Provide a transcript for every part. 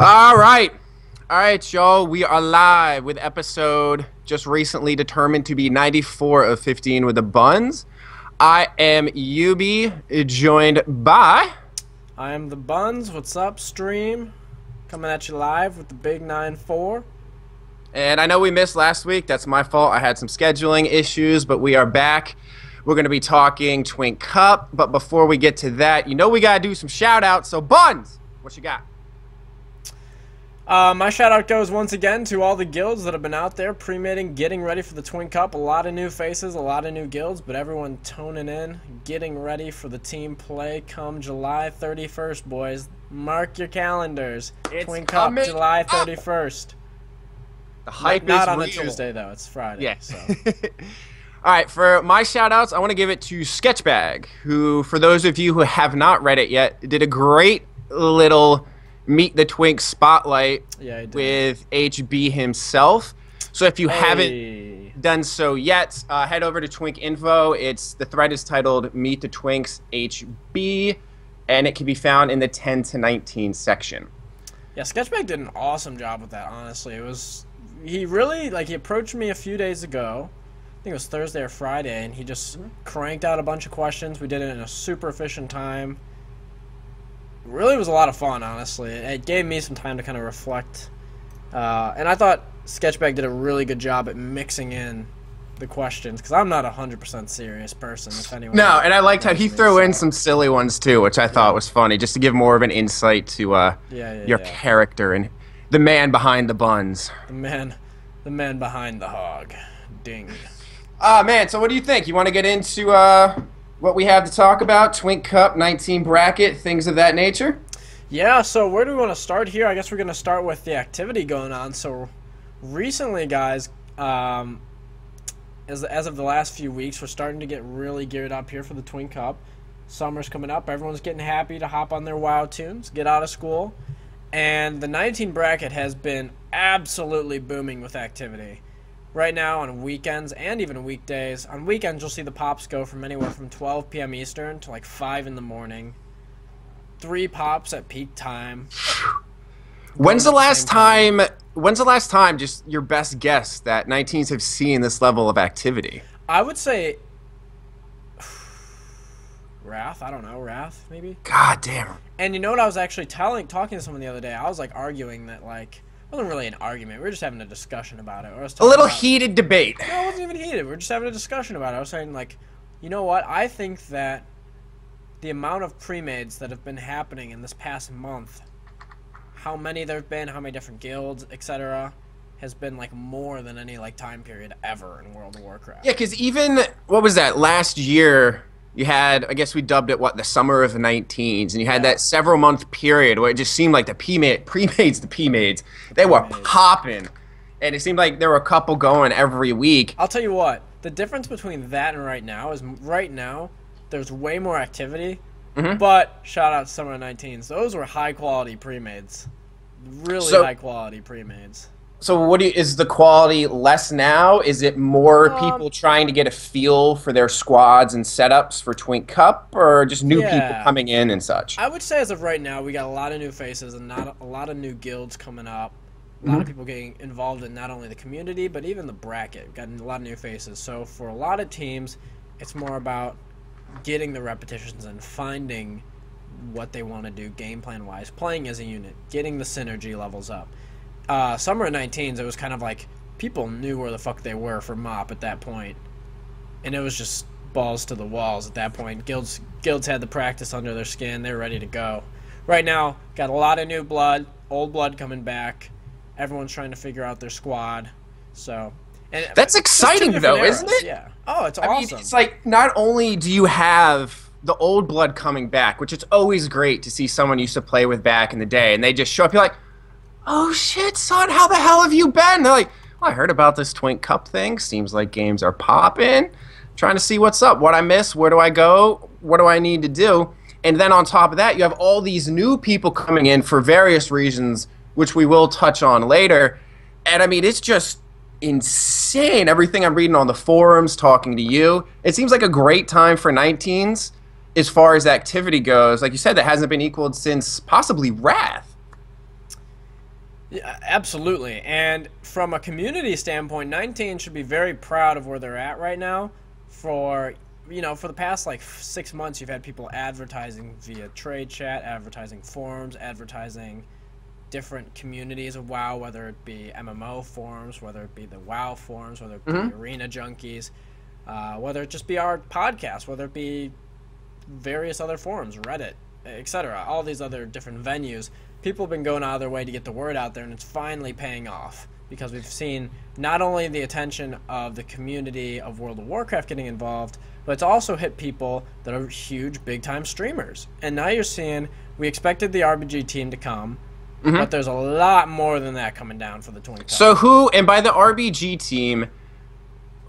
All right. All right, y'all. We are live with episode just recently determined to be 94 of 15 with the Buns. I am Yubi, joined by... I am the Buns. What's up, stream? Coming at you live with the big 9-4. And I know we missed last week. That's my fault. I had some scheduling issues, but we are back. We're going to be talking Twink Cup. But before we get to that, you know we got to do some shout-outs. So, Buns, what you got? My shout-out goes once again to all the guilds that have been out there pre-mating, getting ready for the Twink Cup. A lot of new faces, a lot of new guilds, but everyone toning in, getting ready for the team play come July 31st, boys. Mark your calendars. It's Twink Cup, July 31st. The hype Not is on real. a Tuesday, though. It's Friday. Yeah. So. All right, for my shout-outs, I want to give it to Sketchbag, who, for those of you who have not read it yet, did a great little Meet the Twink spotlight with HB himself. So if you haven't done so yet, head over to Twink Info. The thread is titled Meet the Twinks HB, and it can be found in the 10 to 19 section. Yeah, Sketchbag did an awesome job with that, honestly. He really, he approached me a few days ago. I think it was Thursday or Friday, and he just cranked out a bunch of questions. We did it in a super efficient time. Really was a lot of fun, honestly. It gave me some time to kind of reflect. And I thought Sketchbag did a really good job at mixing in the questions, because I'm not a 100% serious person, if anyone. No, and I liked how he threw in some silly ones, too, which I thought was funny, just to give more of an insight to your character and the man behind the buns. The man behind the hog. Ding. Man, so what do you think? You want to get into what we have to talk about? Twink Cup, 19 bracket, things of that nature? Yeah, so where do we want to start here? I guess we're going to start with the activity going on. So recently, guys, as of the last few weeks, we're starting to get really geared up here for the Twink Cup. Summer's coming up. Everyone's getting happy to hop on their WoW tunes, get out of school. And the 19 bracket has been absolutely booming with activity. Right now on weekends and even weekdays. On weekends, you'll see the pops go from anywhere from 12 p.m. Eastern to 5 in the morning. 3 pops at peak time. When's the last time, just your best guess, that 19s have seen this level of activity? I would say Wrath. I don't know. Wrath, maybe? God damn. And you know what I was actually talking to someone the other day? I was arguing that it wasn't really an argument. We were just having a discussion about it. A little heated debate. No, it wasn't even heated. We were just having a discussion about it. I was saying, you know what? I think that the amount of pre-mades that have been happening in this past month, how many there have been, how many different guilds, etc., has been, more than any, time period ever in World of Warcraft. Yeah, because even, what was that, last year... You had, I guess we dubbed it, the summer of the 19s, and you had that several-month period where it just seemed like the P-mades, they were popping. And it seemed like there were a couple going every week. I'll tell you what, the difference between that and right now is right now, there's way more activity, but shout out to summer of the 19s. Those were high-quality pre-mades. Really high-quality pre-mades. So is the quality less now? Is it more people trying to get a feel for their squads and setups for Twink Cup, or just new people coming in and such? I would say as of right now, we got a lot of new faces and not a lot of new guilds coming up. A lot of people getting involved in not only the community, but even the bracket. We've got a lot of new faces. So for a lot of teams, it's more about getting the repetitions and finding what they want to do game plan-wise, playing as a unit, getting the synergy levels up. Summer of 19s, it was kind of people knew where the fuck they were for MOP at that point, and it was just balls to the walls at that point. Guilds had the practice under their skin. They were ready to go. Right now, got a lot of new blood, old blood coming back. Everyone's trying to figure out their squad. So, and that's exciting though, isn't it? Yeah. Oh, it's awesome. It's not only do you have the old blood coming back, which it's always great to see someone you used to play with back in the day, and they just show up. You're like, oh shit, son, how the hell have you been? They're like, well, I heard about this Twink Cup thing. Seems like games are popping. Trying to see what's up, what I miss, where do I go, what do I need to do? And then on top of that, you have all these new people coming in for various reasons, which we will touch on later. And I mean, it's just insane. Everything I'm reading on the forums, talking to you, it seems like a great time for 19s as far as activity goes. Like you said, that hasn't been equaled since possibly Wrath. Yeah, absolutely. And from a community standpoint, 19 should be very proud of where they're at right now. For for the past like 6 months, you've had people advertising via trade chat, advertising forums, advertising different communities of WoW, whether it be MMO forums, whether it be the WoW forums, whether it be Arena Junkies, whether it just be our podcast, whether it be various other forums, Reddit, etc. All these other different venues. People have been going out of their way to get the word out there, and it's finally paying off because we've seen not only the attention of the community of World of Warcraft getting involved, but it's also hit people that are huge, big-time streamers. And now you're seeing, we expected the RBG team to come, but there's a lot more than that coming down for the Twink Cup. So who, and by the RBG team,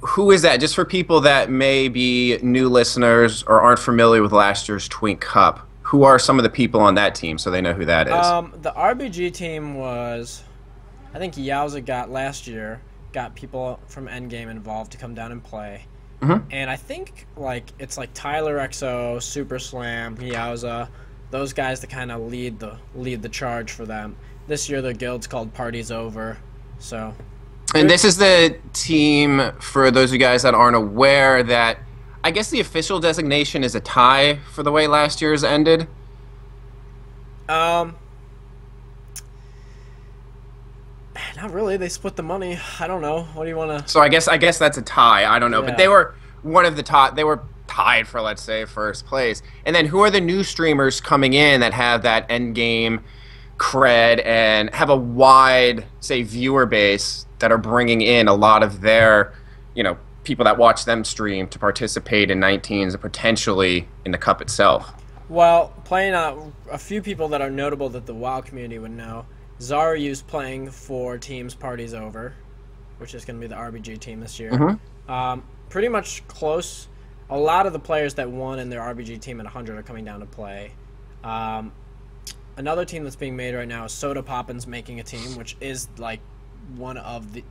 who is that? Just for people that may be new listeners or aren't familiar with last year's Twink Cup, who are some of the people on that team so they know who that is? The RBG team was, I think Yowza got people from Endgame involved to come down and play. And I think it's like Tyler XO, Super Slam, Yowza, those guys that kind of lead the charge for them. This year their guild's called Party's Over. So. And this is the team, for those of you guys that aren't aware, that I guess the official designation is a tie for the way last year's ended. Not really. They split the money. I don't know. What do you want to... So I guess that's a tie. I don't know. Yeah. But they were one of the top... They were tied for, let's say, first place. And then who are the new streamers coming in that have that end game cred and have a wide, say, viewer base that are bringing in a lot of their, people that watch them stream to participate in 19s and potentially in the Cup itself? Well, playing a few people that are notable that the WoW community would know. Zaryu's playing for Teams Parties Over, which is going to be the RBG team this year. Pretty much close. A lot of the players that won in their RBG team at 100 are coming down to play. Another team that's being made right now is Soda Poppin's making a team, which is one of the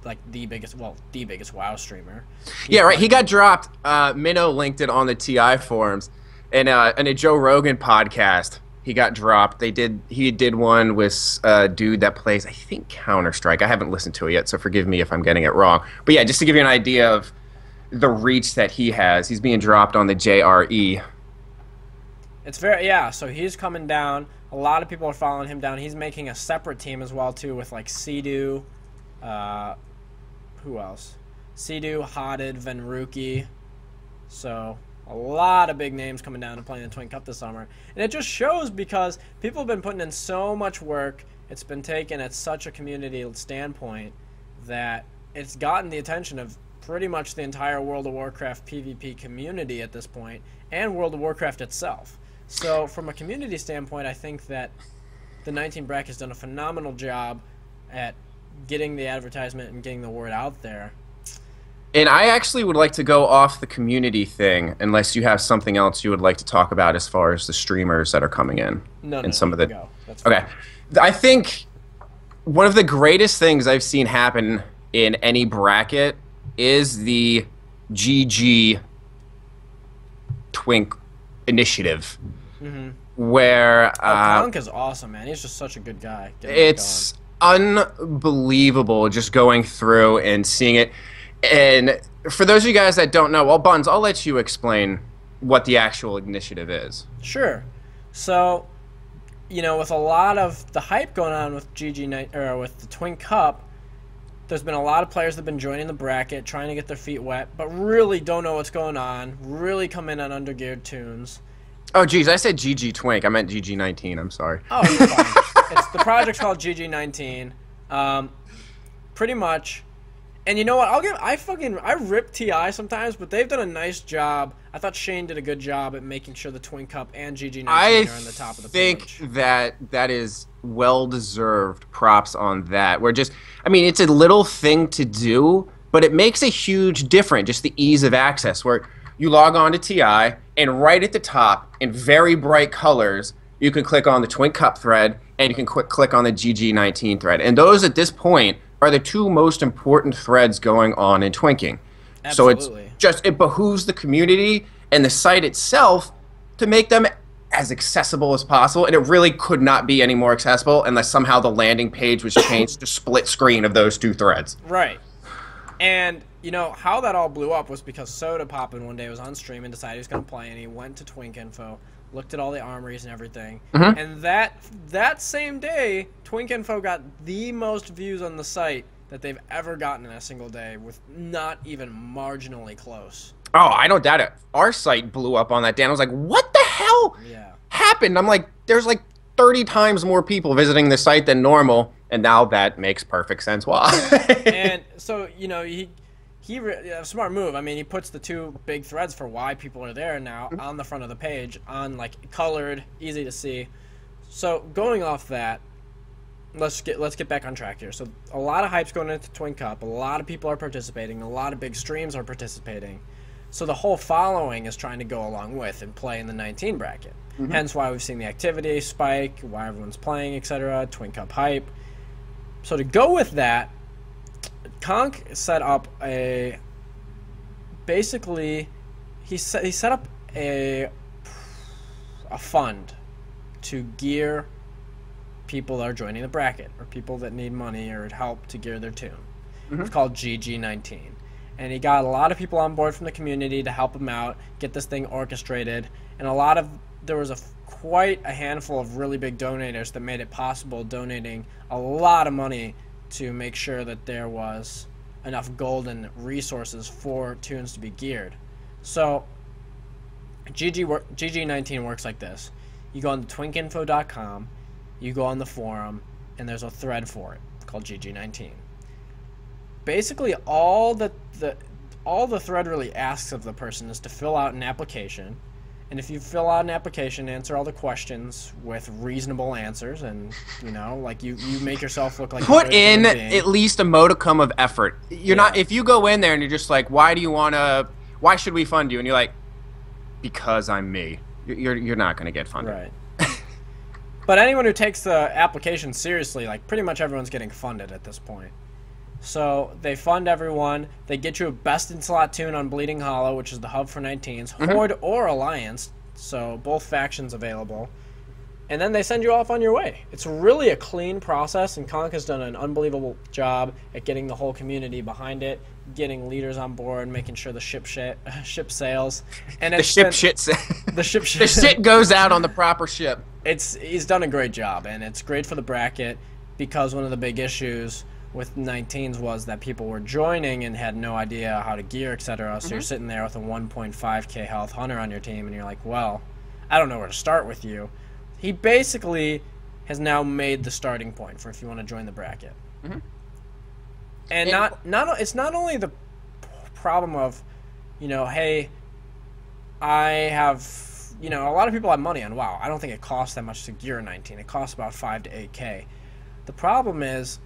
biggest WoW streamer. He got dropped. Minnow linked it on the TI forums, and in a Joe Rogan podcast, he got dropped. He did one with a dude that plays, I think, Counter-Strike. I haven't listened to it yet, so forgive me if I'm getting it wrong. But yeah, just to give you an idea of the reach that he has, he's being dropped on the JRE. It's so he's coming down. A lot of people are following him down. He's making a separate team as well too, with Sea-Doo. Who else? Sea-Doo, Hodded, Venruki. So a lot of big names coming down and playing the Twink Cup this summer. And it just shows because people have been putting in so much work. It's been taken at such a community standpoint that it's gotten the attention of pretty much the entire World of Warcraft PvP community at this point, and World of Warcraft itself. So from a community standpoint, I think that the 19 bracket has done a phenomenal job at getting the advertisement and getting the word out there. And I actually would like to go off the community thing, unless you have something else you would like to talk about as far as the streamers that are coming in. Some of the... Go. That's okay. I think one of the greatest things I've seen happen in any bracket is the GG Twink initiative. Where... Punk is awesome, man. He's just such a good guy. It's unbelievable just going through and seeing it. And for those of you guys that don't know, well, Buns, I'll let you explain what the actual initiative is. Sure. So, with a lot of the hype going on with with the Twink Cup, there's been a lot of players that have been joining the bracket, trying to get their feet wet, but really don't know what's going on, really come in on undergeared tunes. Oh, geez, I said GG Twink. I meant GG19. I'm sorry. Oh, you're fine. The project's called GG19. Pretty much. And you know what? I rip TI sometimes, but they've done a nice job. I thought Shane did a good job at making sure the Twink Cup and GG19 are on the top of the page. I think that is well-deserved props on that. It's a little thing to do, but it makes a huge difference, just the ease of access, where you log on to TI, and right at the top, in very bright colors, you can click on the Twink Cup thread, and you can click on the GG19 thread. And those, at this point, are the two most important threads going on in twinking. Absolutely. So it behooves the community and the site itself to make them as accessible as possible, and it really could not be any more accessible unless somehow the landing page was changed to split screen of those two threads. Right. And, you know, how that all blew up was because Soda Poppin' one day was on stream and decided he was going to play, and he went to Twink Info, looked at all the armories and everything, and that same day, Twink Info got the most views on the site that they've ever gotten in a single day, with not even marginally close. Oh, I don't doubt it. Our site blew up on that day, and I was like, what the hell happened? I'm like, there's like 30 times more people visiting the site than normal, and now that makes perfect sense why. And so, you know, he a smart move. I mean, he puts the two big threads for why people are there now on the front of the page, on like colored, easy to see. So going off that, let's get back on track here. So a lot of hype's going into Twink Cup. A lot of people are participating. A lot of big streams are participating. So the whole following is trying to go along with and play in the 19 bracket. Hence why we've seen the activity spike, why everyone's playing, etc. Twink Cup hype. So to go with that, Conk set up a basically he set up a fund to gear people that are joining the bracket, or people that need money or help to gear their tune. It's called GG19. And he got a lot of people on board from the community to help him out, get this thing orchestrated, and there was quite a handful of really big donators that made it possible, donating a lot of money to make sure that there was enough golden resources for tunes to be geared. So GG19 works like this. You go on twinkinfo.com, you go on the forum, and there's a thread for it called GG19. Basically, all the thread really asks of the person is to fill out an application, and if you fill out an application, answer all the questions with reasonable answers, and you know, like you make yourself look like put in at least a modicum of effort. You're not, if you go in there and you're just like, why should we fund you? And you're like, because I'm me. You're not going to get funded. Right. But anyone who takes the application seriously, like pretty much everyone's getting funded at this point. So they fund everyone. They get you a best-in-slot tune on Bleeding Hollow, which is the hub for 19s, Horde or Alliance, so both factions available. And then they send you off on your way. It's really a clean process, and Conk has done an unbelievable job at getting the whole community behind it, getting leaders on board, making sure the ship sails. And the shit goes out on the proper ship. He's done a great job, and it's great for the bracket, because one of the big issues with 19s was that people were joining and had no idea how to gear, etc. So you're sitting there with a 1.5k health hunter on your team, and you're like, well, I don't know where to start with you. He basically has now made the starting point for if you want to join the bracket. And it's not only the problem of, you know, hey, I have, you know, a lot of people have money on WoW. I don't think it costs that much to gear a 19. It costs about 5 to 8k. The problem is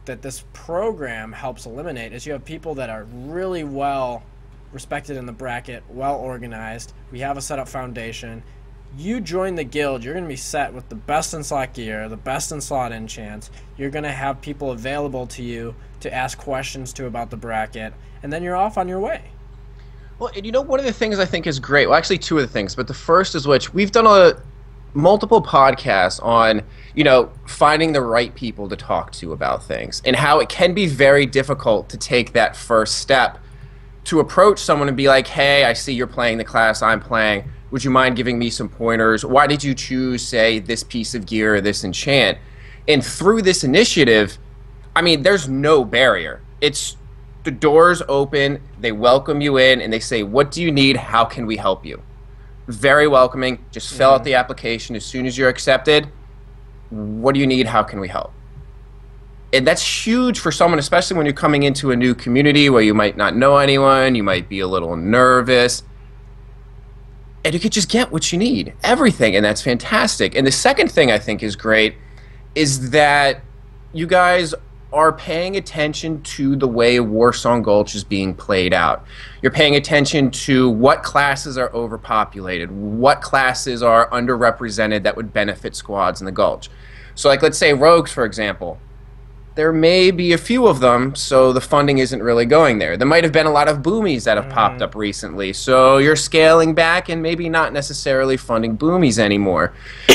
that this program helps eliminate is you have people that are really well respected in the bracket, well organized. We have a set up foundation. You join the guild, you're going to be set with the best in slot gear, the best in slot enchants. You're going to have people available to you to ask questions to about the bracket, and then you're off on your way. Well, and you know, one of the things I think is great, well, actually two of the things, but the first is which we've done multiple podcasts on, you know, finding the right people to talk to about things, and how it can be very difficult to take that first step to approach someone and be like, hey, I see you're playing the class I'm playing. Would you mind giving me some pointers? Why did you choose, say, this piece of gear or this enchant? And through this initiative, I mean, there's no barrier. It's the doors open, they welcome you in, and they say, what do you need? How can we help you? Very welcoming. Just fill out the application as soon as you're accepted. What do you need? How can we help? And that's huge for someone, especially when you're coming into a new community where you might not know anyone, you might be a little nervous. And you could just get what you need, everything, and that's fantastic. And the second thing I think is great is that you guys are paying attention to the way Warsong Gulch is being played out. You're paying attention to what classes are overpopulated, what classes are underrepresented that would benefit squads in the Gulch. So like, let's say Rogues, for example. there may be a few of them, so the funding isn't really going there. There might have been a lot of boomies that have popped up recently, so you're scaling back and maybe not necessarily funding boomies anymore.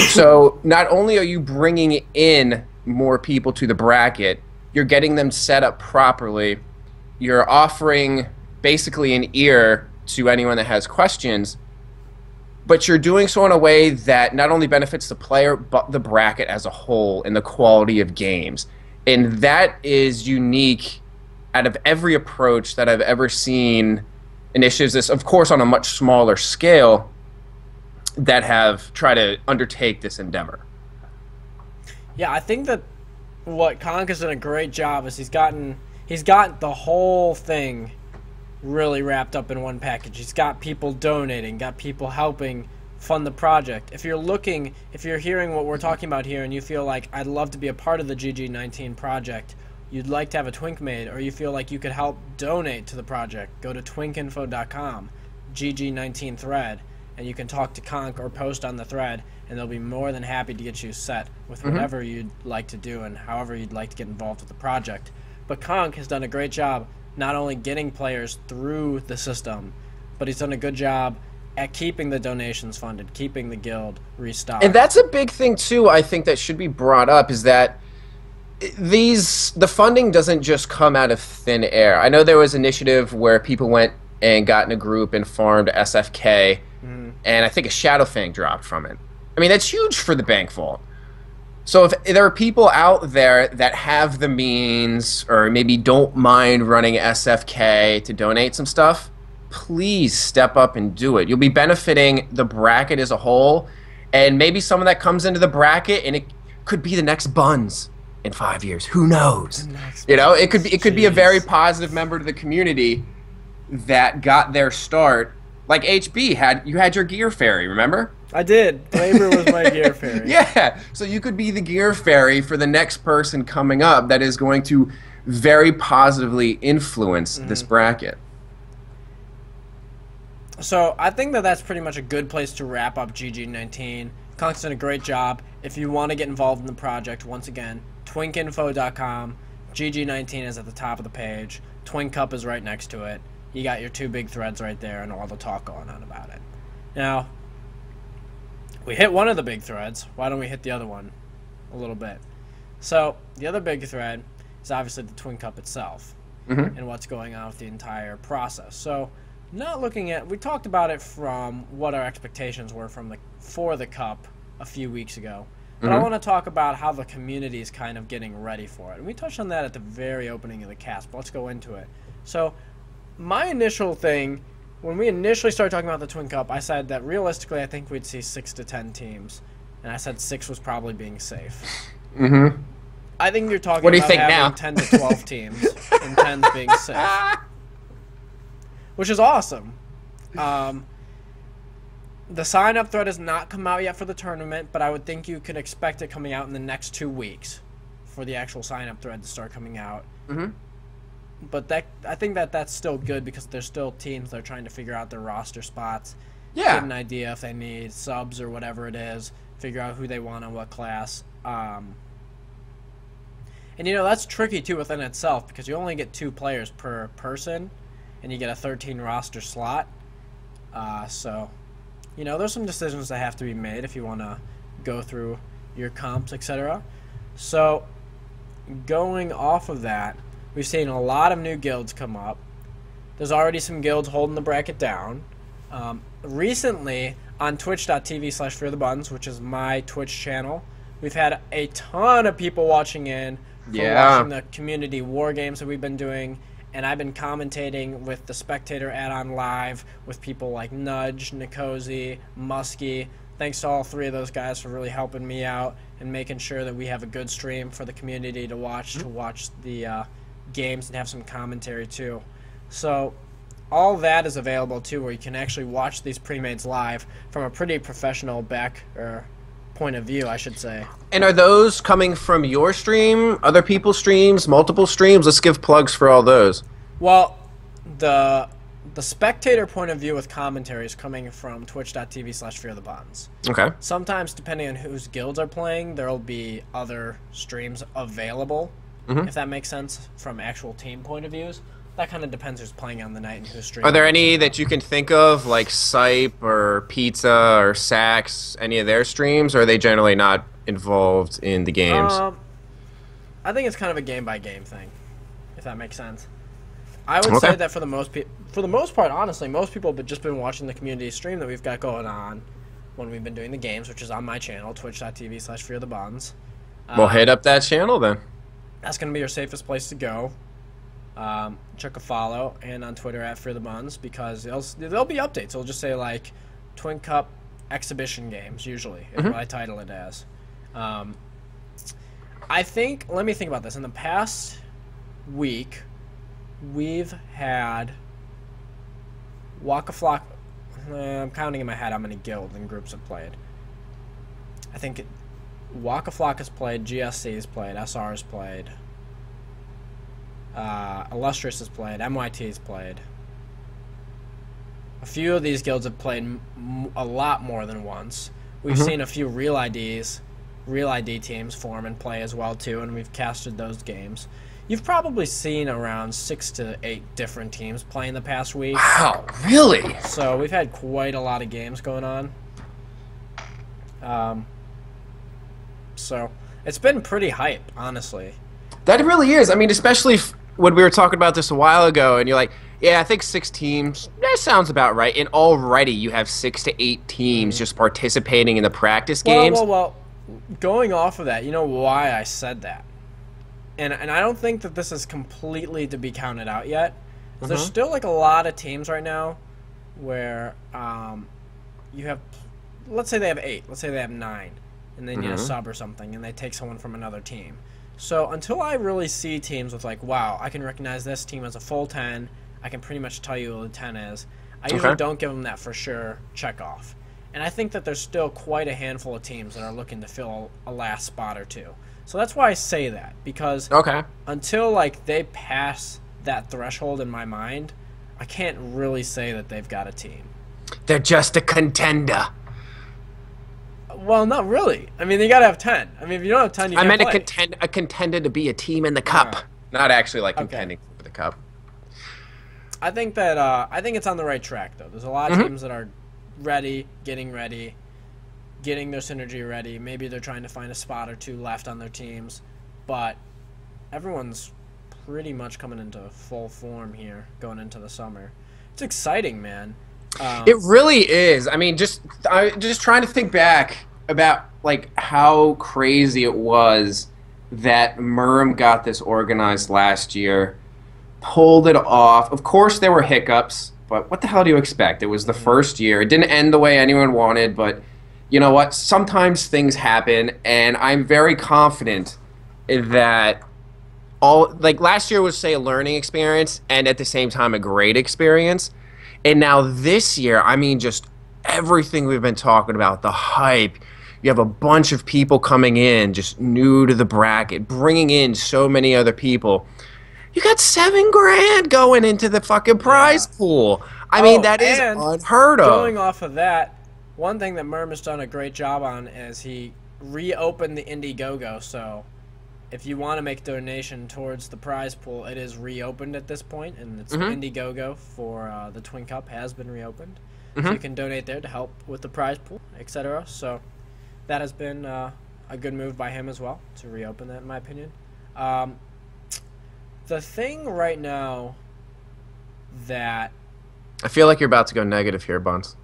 So not only are you bringing in more people to the bracket, you're getting them set up properly. You're offering basically an ear to anyone that has questions, but you're doing so in a way that not only benefits the player, but the bracket as a whole and the quality of games. And that is unique out of every approach that I've ever seen initiatives, this, of course, on a much smaller scale, that have tried to undertake this endeavor. Yeah, I think that what Conk has done a great job is he's got the whole thing really wrapped up in one package. He's got people donating, got people helping fund the project. If you're hearing what we're talking about here and you feel like I'd love to be a part of the GG19 project, you'd like to have a Twink made, or you feel like you could help donate to the project, go to twinkinfo.com, GG19 thread, and you can talk to Conk or post on the thread, and they'll be more than happy to get you set with whatever you'd like to do and however you'd like to get involved with the project. But Conk has done a great job not only getting players through the system, but he's done a good job at keeping the donations funded, keeping the guild restocked. And that's a big thing, too, I think that should be brought up, is that the funding doesn't just come out of thin air. I know there was an initiative where people went and got in a group and farmed SFK, and I think a Shadowfang dropped from it. I mean, that's huge for the bank vault. So if there are people out there that have the means or maybe don't mind running SFK to donate some stuff, please step up and do it. You'll be benefiting the bracket as a whole, and maybe someone that comes into the bracket, and it could be the next Buns in 5 years. Who knows? You know, it could be a very positive member to the community that got their start. Like HB you had your gear fairy, remember? I did. Flavor was my gear fairy. Yeah, so you could be the gear fairy for the next person coming up that is going to very positively influence this bracket. So I think that that's pretty much a good place to wrap up GG19. Conk's done a great job. If you want to get involved in the project, once again, twinkinfo.com. GG19 is at the top of the page. Twink Cup is right next to it. You got your two big threads right there and all the talk going on about it. Now, we hit one of the big threads. Why don't we hit the other one a little bit? So the other big thread is obviously the Twink Cup itself and what's going on with the entire process. So we talked about it from what our expectations were for the Cup a few weeks ago. But I want to talk about how the community is kind of getting ready for it. And we touched on that at the very opening of the cast, but let's go into it. So my initial thing, when we initially started talking about the Twink Cup, I said that realistically I think we'd see 6 to 10 teams. And I said 6 was probably being safe. I think you're talking about having 10 to 12 teams and 10 being safe. Which is awesome. The sign-up thread has not come out yet for the tournament, but I would think you could expect it coming out in the next 2 weeks for the actual sign-up thread to start coming out. But I think that's still good because there's still teams that are trying to figure out their roster spots, get an idea if they need subs or whatever it is, figure out who they want on what class. And, you know, that's tricky, too, within itself because you only get 2 players per person, and you get a 13 roster slot. So, you know, there's some decisions that have to be made if you want to go through your comps, etc. So, going off of that, we've seen a lot of new guilds come up. There's already some guilds holding the bracket down. Recently, on twitch.tv/fearthebuns, which is my Twitch channel, we've had a ton of people watching in for watching the community war games that we've been doing. And I've been commentating with the Spectator add-on live with people like Nudge, Nikosi, Muskie. Thanks to all 3 of those guys for really helping me out and making sure that we have a good stream for the community to watch the games and have some commentary too. So all that is available too, where you can actually watch these pre-mades live from a pretty professional point of view, I should say. And are those coming from your stream, other people's streams, multiple streams? Let's give plugs for all those. Well, the spectator point of view with commentary is coming from twitch.tv/fearthebuns. Okay. Sometimes, depending on whose guilds are playing, there will be other streams available if that makes sense from actual team point of views. That kind of depends who's playing on the night and who's streaming. Are there any that you can think of, like Sipe or Pizza or Sax, any of their streams, or are they generally not involved in the games? I think it's kind of a game-by-game thing, if that makes sense. I would say that for the most part, honestly, most people have just been watching the community stream that we've got going on when we've been doing the games, which is on my channel, twitch.tv/fearthebuns. Well, hit up that channel then. That's going to be your safest place to go. Check a follow, and on Twitter @fearthebuns, because there'll be updates. It'll just say like Twink Cup exhibition games, usually is what I title it as. I think, let me think about this. In the past week, we've had Waka Flock. I'm counting in my head how many guilds and groups have played. I think Waka Flock has played, GSC has played, SR has played, Illustrious has played, MYT has played. A few of these guilds have played a lot more than once. We've seen a few Real ID teams form and play as well too, and we've casted those games. You've probably seen around 6 to 8 different teams play in the past week. Wow, really? So we've had quite a lot of games going on. So it's been pretty hype, honestly. That really is. I mean, especially when we were talking about this a while ago, and you're like, yeah, I think 6 teams, that sounds about right. And already you have 6 to 8 teams just participating in the practice games. Well, going off of that, you know why I said that? And I don't think that this is completely to be counted out yet. There's still like a lot of teams right now where you have, let's say they have 8, let's say they have 9, and they need a sub or something, and they take someone from another team. So until I really see teams with like, wow, I can recognize this team as a full 10, I can pretty much tell you who the 10 is, I usually don't give them that for sure check off. And I think that there's still quite a handful of teams that are looking to fill a last spot or two. So that's why I say that, because until like they pass that threshold in my mind, I can't really say that they've got a team. They're just a contender. Well, not really. I mean, you gotta have 10. I mean, if you don't have 10, you can't play. A contender to be a team in the cup, not actually like contending for the cup. I think that I think it's on the right track though. There's a lot of teams that are ready, getting their synergy ready. Maybe they're trying to find a spot or two left on their teams, but everyone's pretty much coming into full form here going into the summer. It's exciting, man. It really is. I mean, just trying to think back about like how crazy it was that Murm got this organized last year, pulled it off. Of course, there were hiccups, but what the hell do you expect? It was the first year. It didn't end the way anyone wanted, but you know what? Sometimes things happen, and I'm very confident that last year was, say, a learning experience and at the same time a great experience. And now this year, I mean, just everything we've been talking about, the hype. You have a bunch of people coming in, just new to the bracket, bringing in so many other people. You got $7,000 going into the fucking prize pool. I mean, that is unheard of. Going off of that, one thing that Murm has done a great job on is he reopened the Indiegogo. So if you want to make a donation towards the prize pool, it is reopened at this point, and it's Indiegogo for the Twink Cup has been reopened. So you can donate there to help with the prize pool, etc. So that has been a good move by him as well to reopen that, in my opinion. The thing right now that I feel like you're about to go negative here, Buns.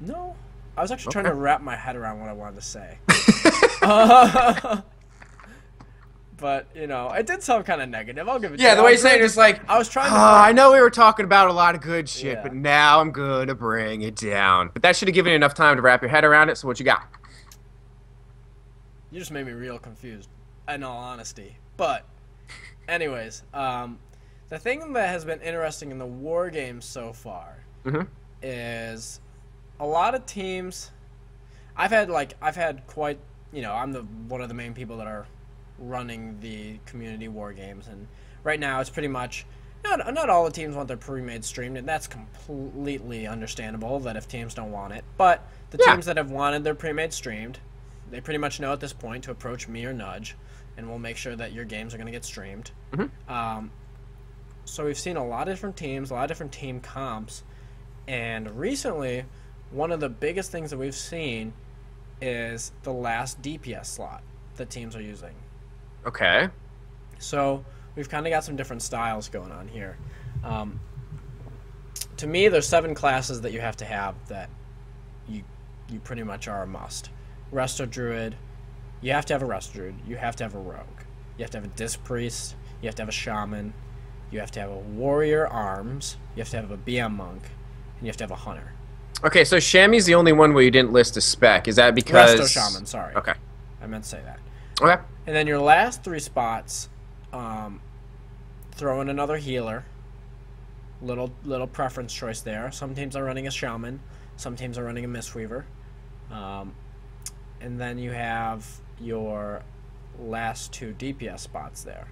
No, I was actually trying to wrap my head around what I wanted to say. But, you know, it did sound kind of negative. I'll give it to you. Yeah, the way you say it is like, I was trying to... I know we were talking about a lot of good shit, but now I'm going to bring it down. But that should have given you enough time to wrap your head around it, so what you got? You just made me real confused, in all honesty. But, anyways, the thing that has been interesting in the war games so far is a lot of teams... I've had quite... You know, I'm one of the main people that are running the community war games, and right now it's pretty much not all the teams want their pre-made streamed, and that's completely understandable that if teams don't want it, but the teams that have wanted their pre-made streamed, they pretty much know at this point to approach me or Nudge and we'll make sure that your games are going to get streamed. Mm-hmm. So we've seen a lot of different teams, a lot of different team comps, and recently, one of the biggest things that we've seen is the last DPS slot that teams are using. Okay. So we've kind of got some different styles going on here. To me, there's 7 classes that you have to have that you pretty much are a must. Resto Druid, you have to have a Resto Druid. You have to have a Rogue. You have to have a Disc Priest. You have to have a Shaman. You have to have a Warrior Arms. You have to have a BM Monk. And you have to have a Hunter. Okay, so Shammy's the only one where you didn't list a spec. Is that because... Resto Shaman, sorry. Okay. I meant to say that. Okay. And then your last 3 spots, throw in another healer. Little preference choice there. Some teams are running a Shaman. Some teams are running a Mistweaver. And then you have your last 2 DPS spots there.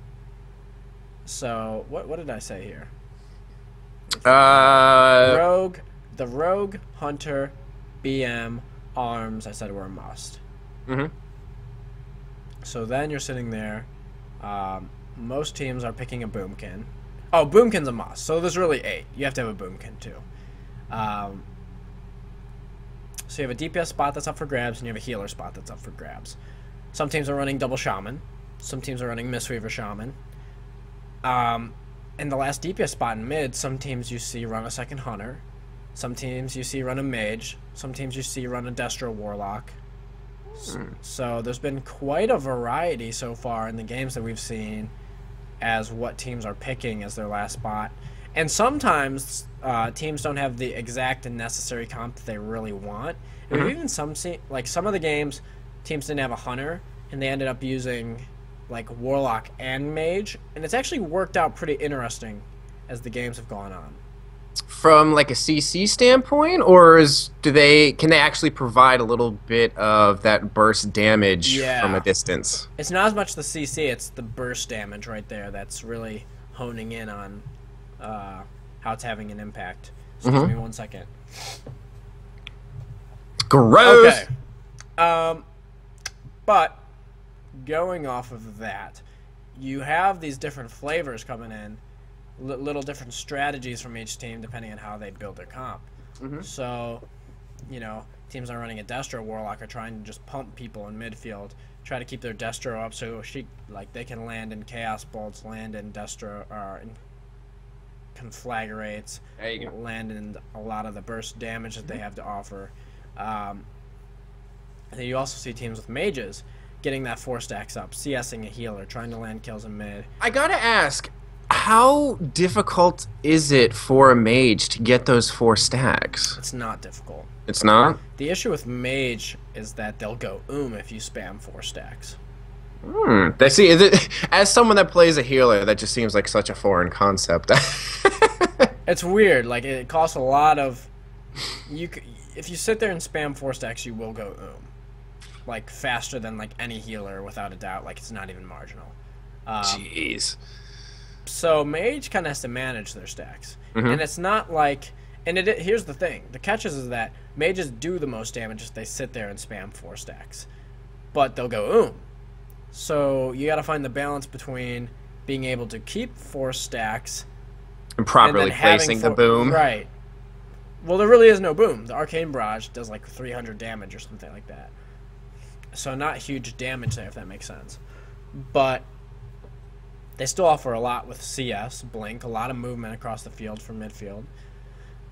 So, what did I say here? Rogue, the Rogue, Hunter, BM, Arms, I said were a must. Mm-hmm. So then you're sitting there. Most teams are picking a Boomkin. Oh, Boomkin's a must. So there's really 8. You have to have a Boomkin too. So you have a DPS spot that's up for grabs, and you have a healer spot that's up for grabs. Some teams are running double Shaman. Some teams are running Mistweaver Shaman. In the last DPS spot in mid, some teams you see run a second Hunter. Some teams you see run a Mage. Some teams you see run a Destro Warlock. So there's been quite a variety so far in the games that we've seen as what teams are picking as their last spot. And sometimes teams don't have the exact and necessary comp that they really want. And we've even some of the games, teams didn't have a Hunter, and they ended up using like Warlock and Mage, and it's actually worked out pretty interesting as the games have gone on. From like a CC standpoint, or can they actually provide a little bit of that burst damage from a distance? It's not as much the CC, it's the burst damage right there that's really honing in on how it's having an impact. So give me 1 second. Gross! Okay. But going off of that, you have these different flavors coming in, little different strategies from each team depending on how they build their comp. So, teams that are running a Destro Warlock are trying to just pump people in midfield, try to keep their Destro up so they can land in Chaos Bolts, land in Destro, or in Conflagrates, land in a lot of the burst damage that they have to offer. And then you also see teams with Mages getting that 4 stacks up, CSing a healer, trying to land kills in mid. I gotta ask, how difficult is it for a mage to get those 4 stacks? It's not difficult. It's not? The issue with mage is that they'll go if you spam 4 stacks. As someone that plays a healer, that just seems like such a foreign concept. It's weird. Like, it costs a lot of... If you sit there and spam 4 stacks, you will go like faster than like any healer without a doubt. Like, it's not even marginal. Jeez. So mage kind of has to manage their stacks, and it's not like. And here's the thing: the catch is that mages do the most damage if they sit there and spam 4 stacks, but they'll go So you got to find the balance between being able to keep 4 stacks and properly placing the boom. Right. Well, there really is no boom. The Arcane Barrage does like 300 damage or something like that. So not huge damage there, if that makes sense. But they still offer a lot with CS, Blink, a lot of movement across the field from midfield.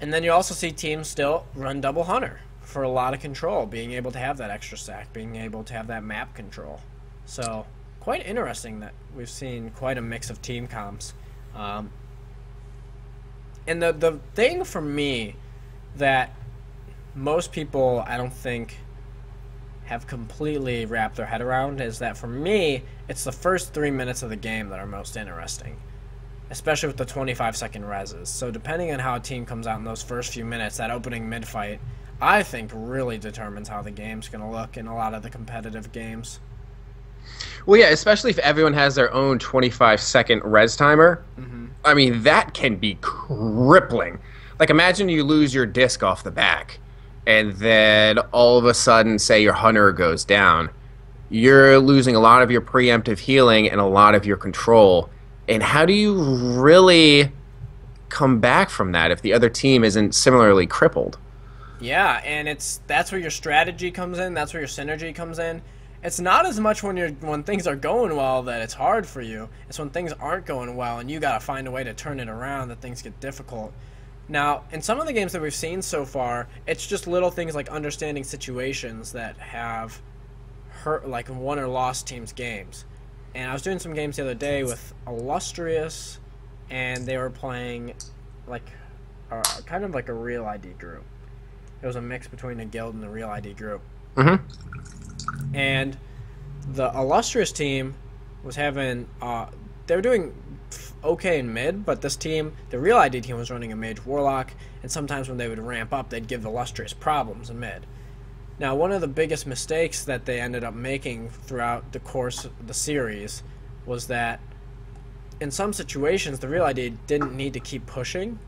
And then you also see teams still run double Hunter for a lot of control, being able to have that extra stack, being able to have that map control. So quite interesting that we've seen quite a mix of team comps. And the thing for me that most people, I don't think, have completely wrapped their head around is that for me, it's the first 3 minutes of the game that are most interesting, especially with the 25-second reses. So depending on how a team comes out in those first few minutes, that opening mid-fight, I think really determines how the game's going to look in a lot of the competitive games. Well, yeah, especially if everyone has their own 25-second res timer. I mean, that can be crippling. Like, imagine you lose your disc off the back, and then all of a sudden, say your hunter goes down. you're losing a lot of your preemptive healing and a lot of your control. And how do you really come back from that if the other team isn't similarly crippled? Yeah, and that's where your strategy comes in. That's where your synergy comes in. It's not as much when things are going well that it's hard for you. It's when things aren't going well and you got to find a way to turn it around that things get difficult. Now, in some of the games that we've seen so far, it's just little things like understanding situations that have hurt, like won or lost teams' games. And I was doing some games the other day with Illustrious, and they were playing like kind of like a real ID group. It was a mix between a guild and the real ID group. Mm-hmm. And the Illustrious team was having they were doing okay in mid, but this team, the real ID team, was running a mage warlock, and sometimes when they would ramp up, they'd give the Illustrious problems in mid. Now, one of the biggest mistakes that they ended up making throughout the course of the series was that in some situations, the real ID didn't need to keep pushing,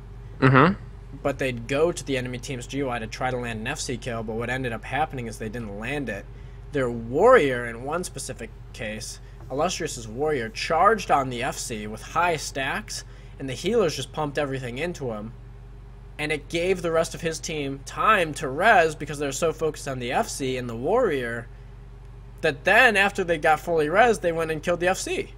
but they'd go to the enemy team's GUI to try to land an FC kill, but what ended up happening is they didn't land it. Their warrior, in one specific case, Illustrious's warrior, charged on the FC with high stacks, and the healers just pumped everything into him. And it gave the rest of his team time to res because they're so focused on the FC and the warrior that then, after they got fully res, they went and killed the FC.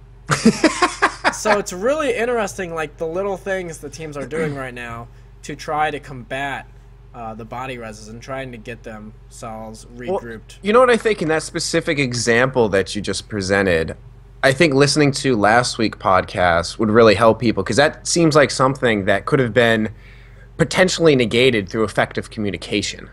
So it's really interesting, like the little things the teams are doing right now to try to combat the body reses and trying to get themselves regrouped. Well, you know what I think in that specific example that you just presented? I think listening to last week's podcast would really help people, because that seems like something that could have been potentially negated through effective communication.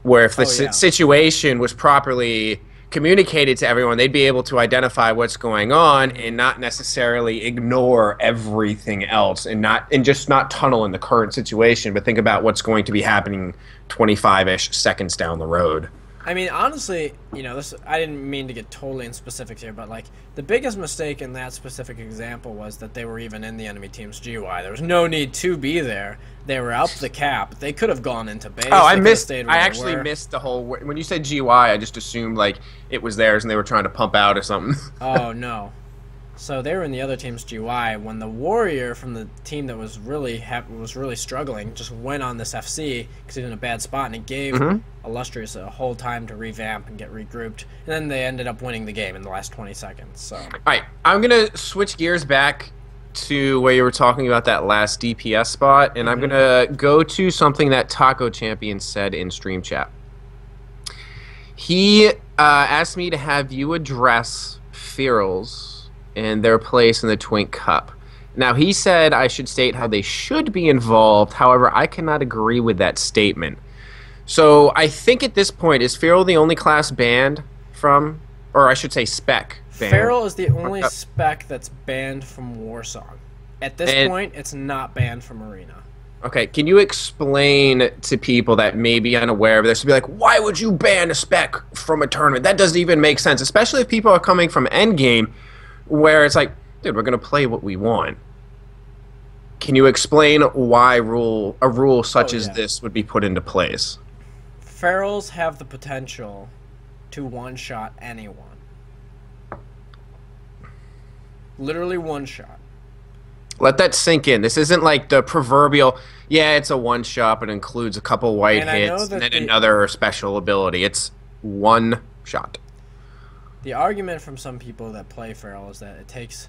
Where if the situation was properly communicated to everyone, they'd be able to identify what's going on and not necessarily ignore everything else and just not tunnel in the current situation, but think about what's going to be happening 25-ish seconds down the road. I mean, honestly, you know, I didn't mean to get totally in specifics here, but like the biggest mistake in that specific example was that they were even in the enemy team's GUI. There was no need to be there. They were up the cap. They could have gone into base. Oh, I actually missed the whole. When you said GUI, I just assumed like it was theirs and they were trying to pump out or something. Oh no. So they were in the other team's GUI when the warrior from the team that was really struggling just went on this FC because he was in a bad spot, and it gave Illustrious a whole time to revamp and get regrouped, and then they ended up winning the game in the last 20 seconds. So, all right, I'm gonna switch gears back to where you were talking about that last DPS spot, and I'm gonna go to something that Taco Champion said in stream chat. He asked me to have you address Ferals and their place in the Twink Cup. Now, he said I should state how they should be involved. However, I cannot agree with that statement. So I think at this point, is Feral the only class banned from, or I should say spec banned? Feral is the only spec that's banned from Warsong. At this point, it's not banned from Arena. Okay, can you explain to people that may be unaware of this to be like, why would you ban a spec from a tournament? That doesn't even make sense, especially if people are coming from endgame, where it's like, dude, we're going to play what we want. Can you explain why a rule such as this would be put into place? Ferals have the potential to one-shot anyone. Literally one-shot. Let that sink in. This isn't like the proverbial, yeah, it's a one-shot, but includes a couple white hits and then another special ability. It's one shot. The argument from some people that play Feral is that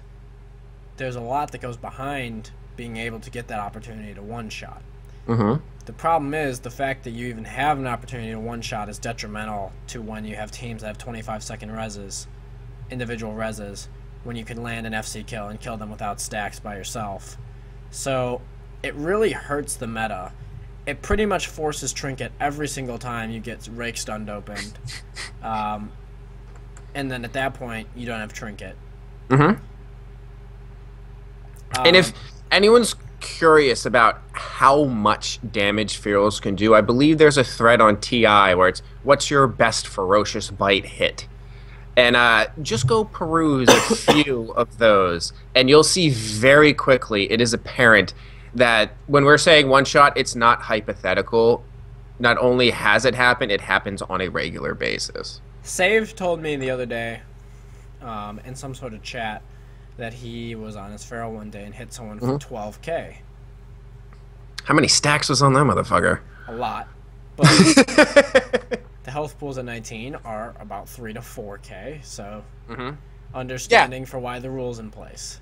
there's a lot that goes behind being able to get that opportunity to one-shot. The problem is the fact that you even have an opportunity to one-shot is detrimental to when you have teams that have 25-second reses, individual reses, when you can land an FC kill and kill them without stacks by yourself. So it really hurts the meta. It pretty much forces Trinket every single time you get Rake stunned opened. And then at that point, you don't have Trinket. And if anyone's curious about how much damage Ferals can do, I believe there's a thread on TI where it's, what's your best ferocious bite hit? And just go peruse a few of those, and you'll see very quickly it is apparent that when we're saying one shot, it's not hypothetical. Not only has it happened, it happens on a regular basis. Save told me the other day, in some sort of chat, that he was on his feral one day and hit someone for 12K. How many stacks was on that motherfucker? A lot. But the health pools at 19 are about 3 to 4K, so understanding for why the rule's in place.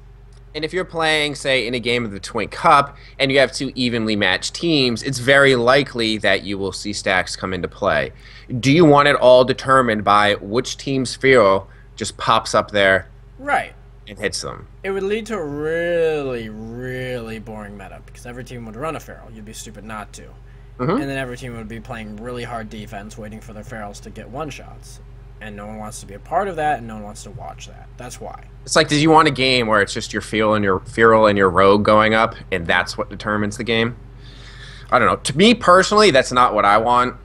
And if you're playing, say, in a game of the Twink Cup, and you have two evenly matched teams, it's very likely that you will see stacks come into play. Do you want it all determined by which team's feral just pops up there Right. and hits them? It would lead to a really, really boring meta, because every team would run a feral. You'd be stupid not to. And then every team would be playing really hard defense, waiting for their ferals to get one-shots. And no one wants to be a part of that, and no one wants to watch that. That's why. It's like, did you want a game where it's just your feral and your rogue going up, and that's what determines the game? I don't know. To me personally, that's not what I want.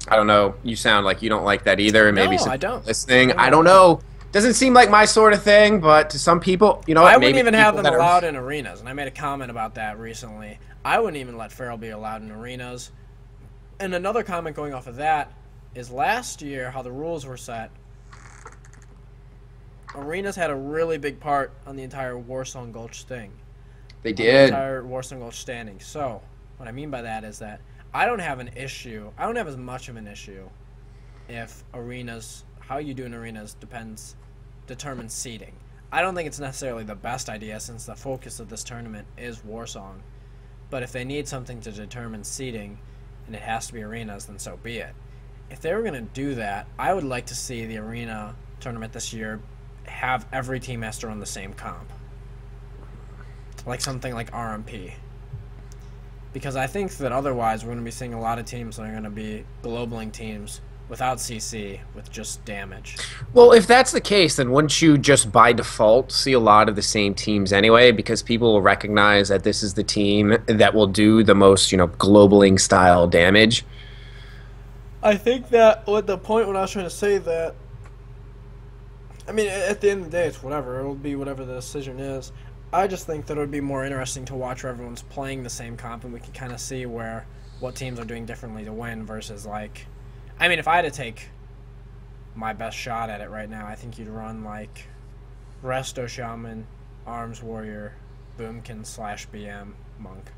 I don't know. You sound like you don't like that either. Maybe No, I don't. Listening, I don't know. Doesn't seem like my sort of thing, but to some people, you know, I maybe wouldn't even have them people that allowed in arenas, and I made a comment about that recently. I wouldn't even let feral be allowed in arenas. And another comment going off of that is last year, how the rules were set, arenas had a really big part on the entire Warsong Gulch thing. They The did. entire Warsong Gulch standing. So, what I mean by that is that I don't have an issue. I don't have as much of an issue if arenas, how you do in arenas determines seeding. I don't think it's necessarily the best idea since the focus of this tournament is Warsong. But if they need something to determine seeding and it has to be arenas, then so be it. If they were going to do that, I would like to see the arena tournament this year have every team has to run the same comp. Like something like RMP. Because I think that otherwise we're going to be seeing a lot of teams that are going to be globaling teams without CC, with just damage. Well, if that's the case, then wouldn't you just by default see a lot of the same teams anyway? Because people will recognize that this is the team that will do the most, globaling style damage. I think that what the point when I was trying to say that, I mean, at the end of the day, it's whatever. It'll be whatever the decision is. I just think that it would be more interesting to watch where everyone's playing the same comp and we can kind of see what teams are doing differently to win versus like, I mean, if I had to take my best shot at it right now, I think you'd run like Resto Shaman, Arms Warrior, Boomkin / BM Monk.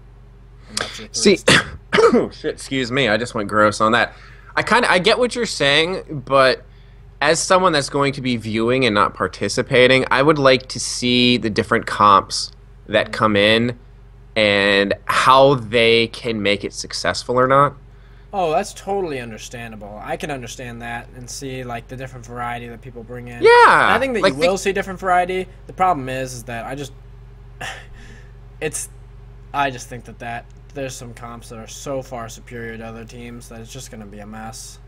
And that's your three. See, shit, excuse me, I just went gross on that. I get what you're saying, but as someone that's going to be viewing and not participating, I would like to see the different comps that come in and how they can make it successful or not. Oh, that's totally understandable. I can understand that and see like the different variety that people bring in. Yeah, And I think that like you will see different variety. The problem is that I just think that there's some comps that are so far superior to other teams that it's just going to be a mess.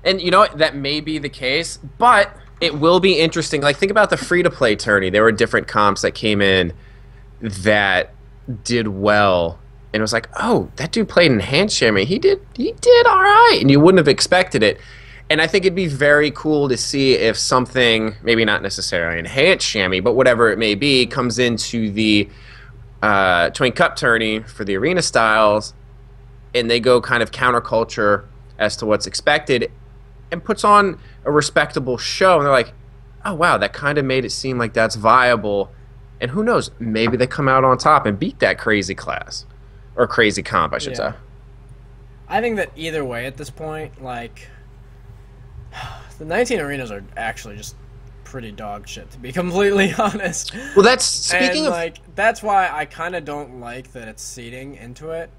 And you know what? That may be the case, but it will be interesting. Like, think about the free-to-play tourney. There were different comps that came in that did well. And it was like, oh, that dude played Enhanced Chamois. He did all right. And you wouldn't have expected it. And I think it'd be very cool to see if something, maybe not necessarily Enhanced Chamois, but whatever it may be, comes into the Twink Cup tourney for the arena styles, and they go kind of counterculture as to what's expected and puts on a respectable show. And they're like, oh, wow, that kind of made it seem like that's viable. And who knows, maybe they come out on top and beat that crazy class. Or crazy comp, I should say. I think that either way at this point, like, the 19 arenas are actually just pretty dog shit, to be completely honest. Well, that's, speaking of... like, that's why I kind of don't like that it's seeding into it.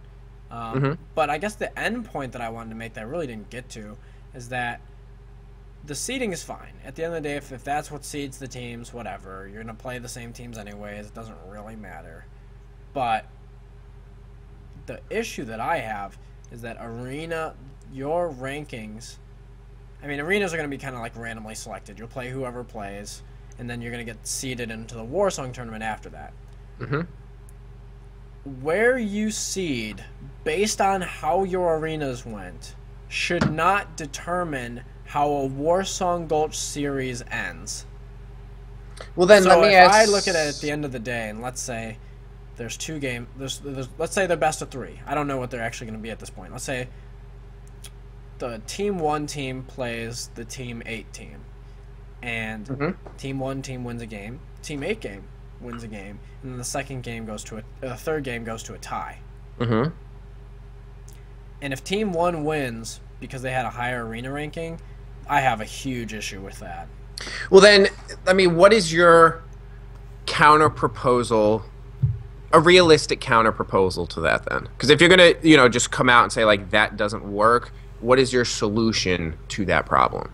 But I guess the end point that I wanted to make that I really didn't get to is that the seeding is fine. At the end of the day, if that's what seeds the teams, whatever. You're going to play the same teams anyways. It doesn't really matter. But the issue that I have is that arena, your rankings, I mean, arenas are going to be kind of like randomly selected. You'll play whoever plays, and then you're going to get seeded into the Warsong tournament after that. Where you seed, based on how your arenas went, should not determine how a Warsong Gulch series ends. Well, then So let me if ask... I look at it at the end of the day, and let's say there's two games, let's say they're best of 3. I don't know what they're actually going to be at this point. Let's say the Team 1 team plays the Team 8 team. And Team 1 team wins a game. Team 8 game wins a game. And then the second game goes to the third game goes to a tie. Mm-hmm. And if Team 1 wins because they had a higher arena ranking, I have a huge issue with that. Well, then, I mean, what is your counter proposal, a realistic counter proposal to that then? Because if you're going to, you know, just come out and say, like, that doesn't work, what is your solution to that problem?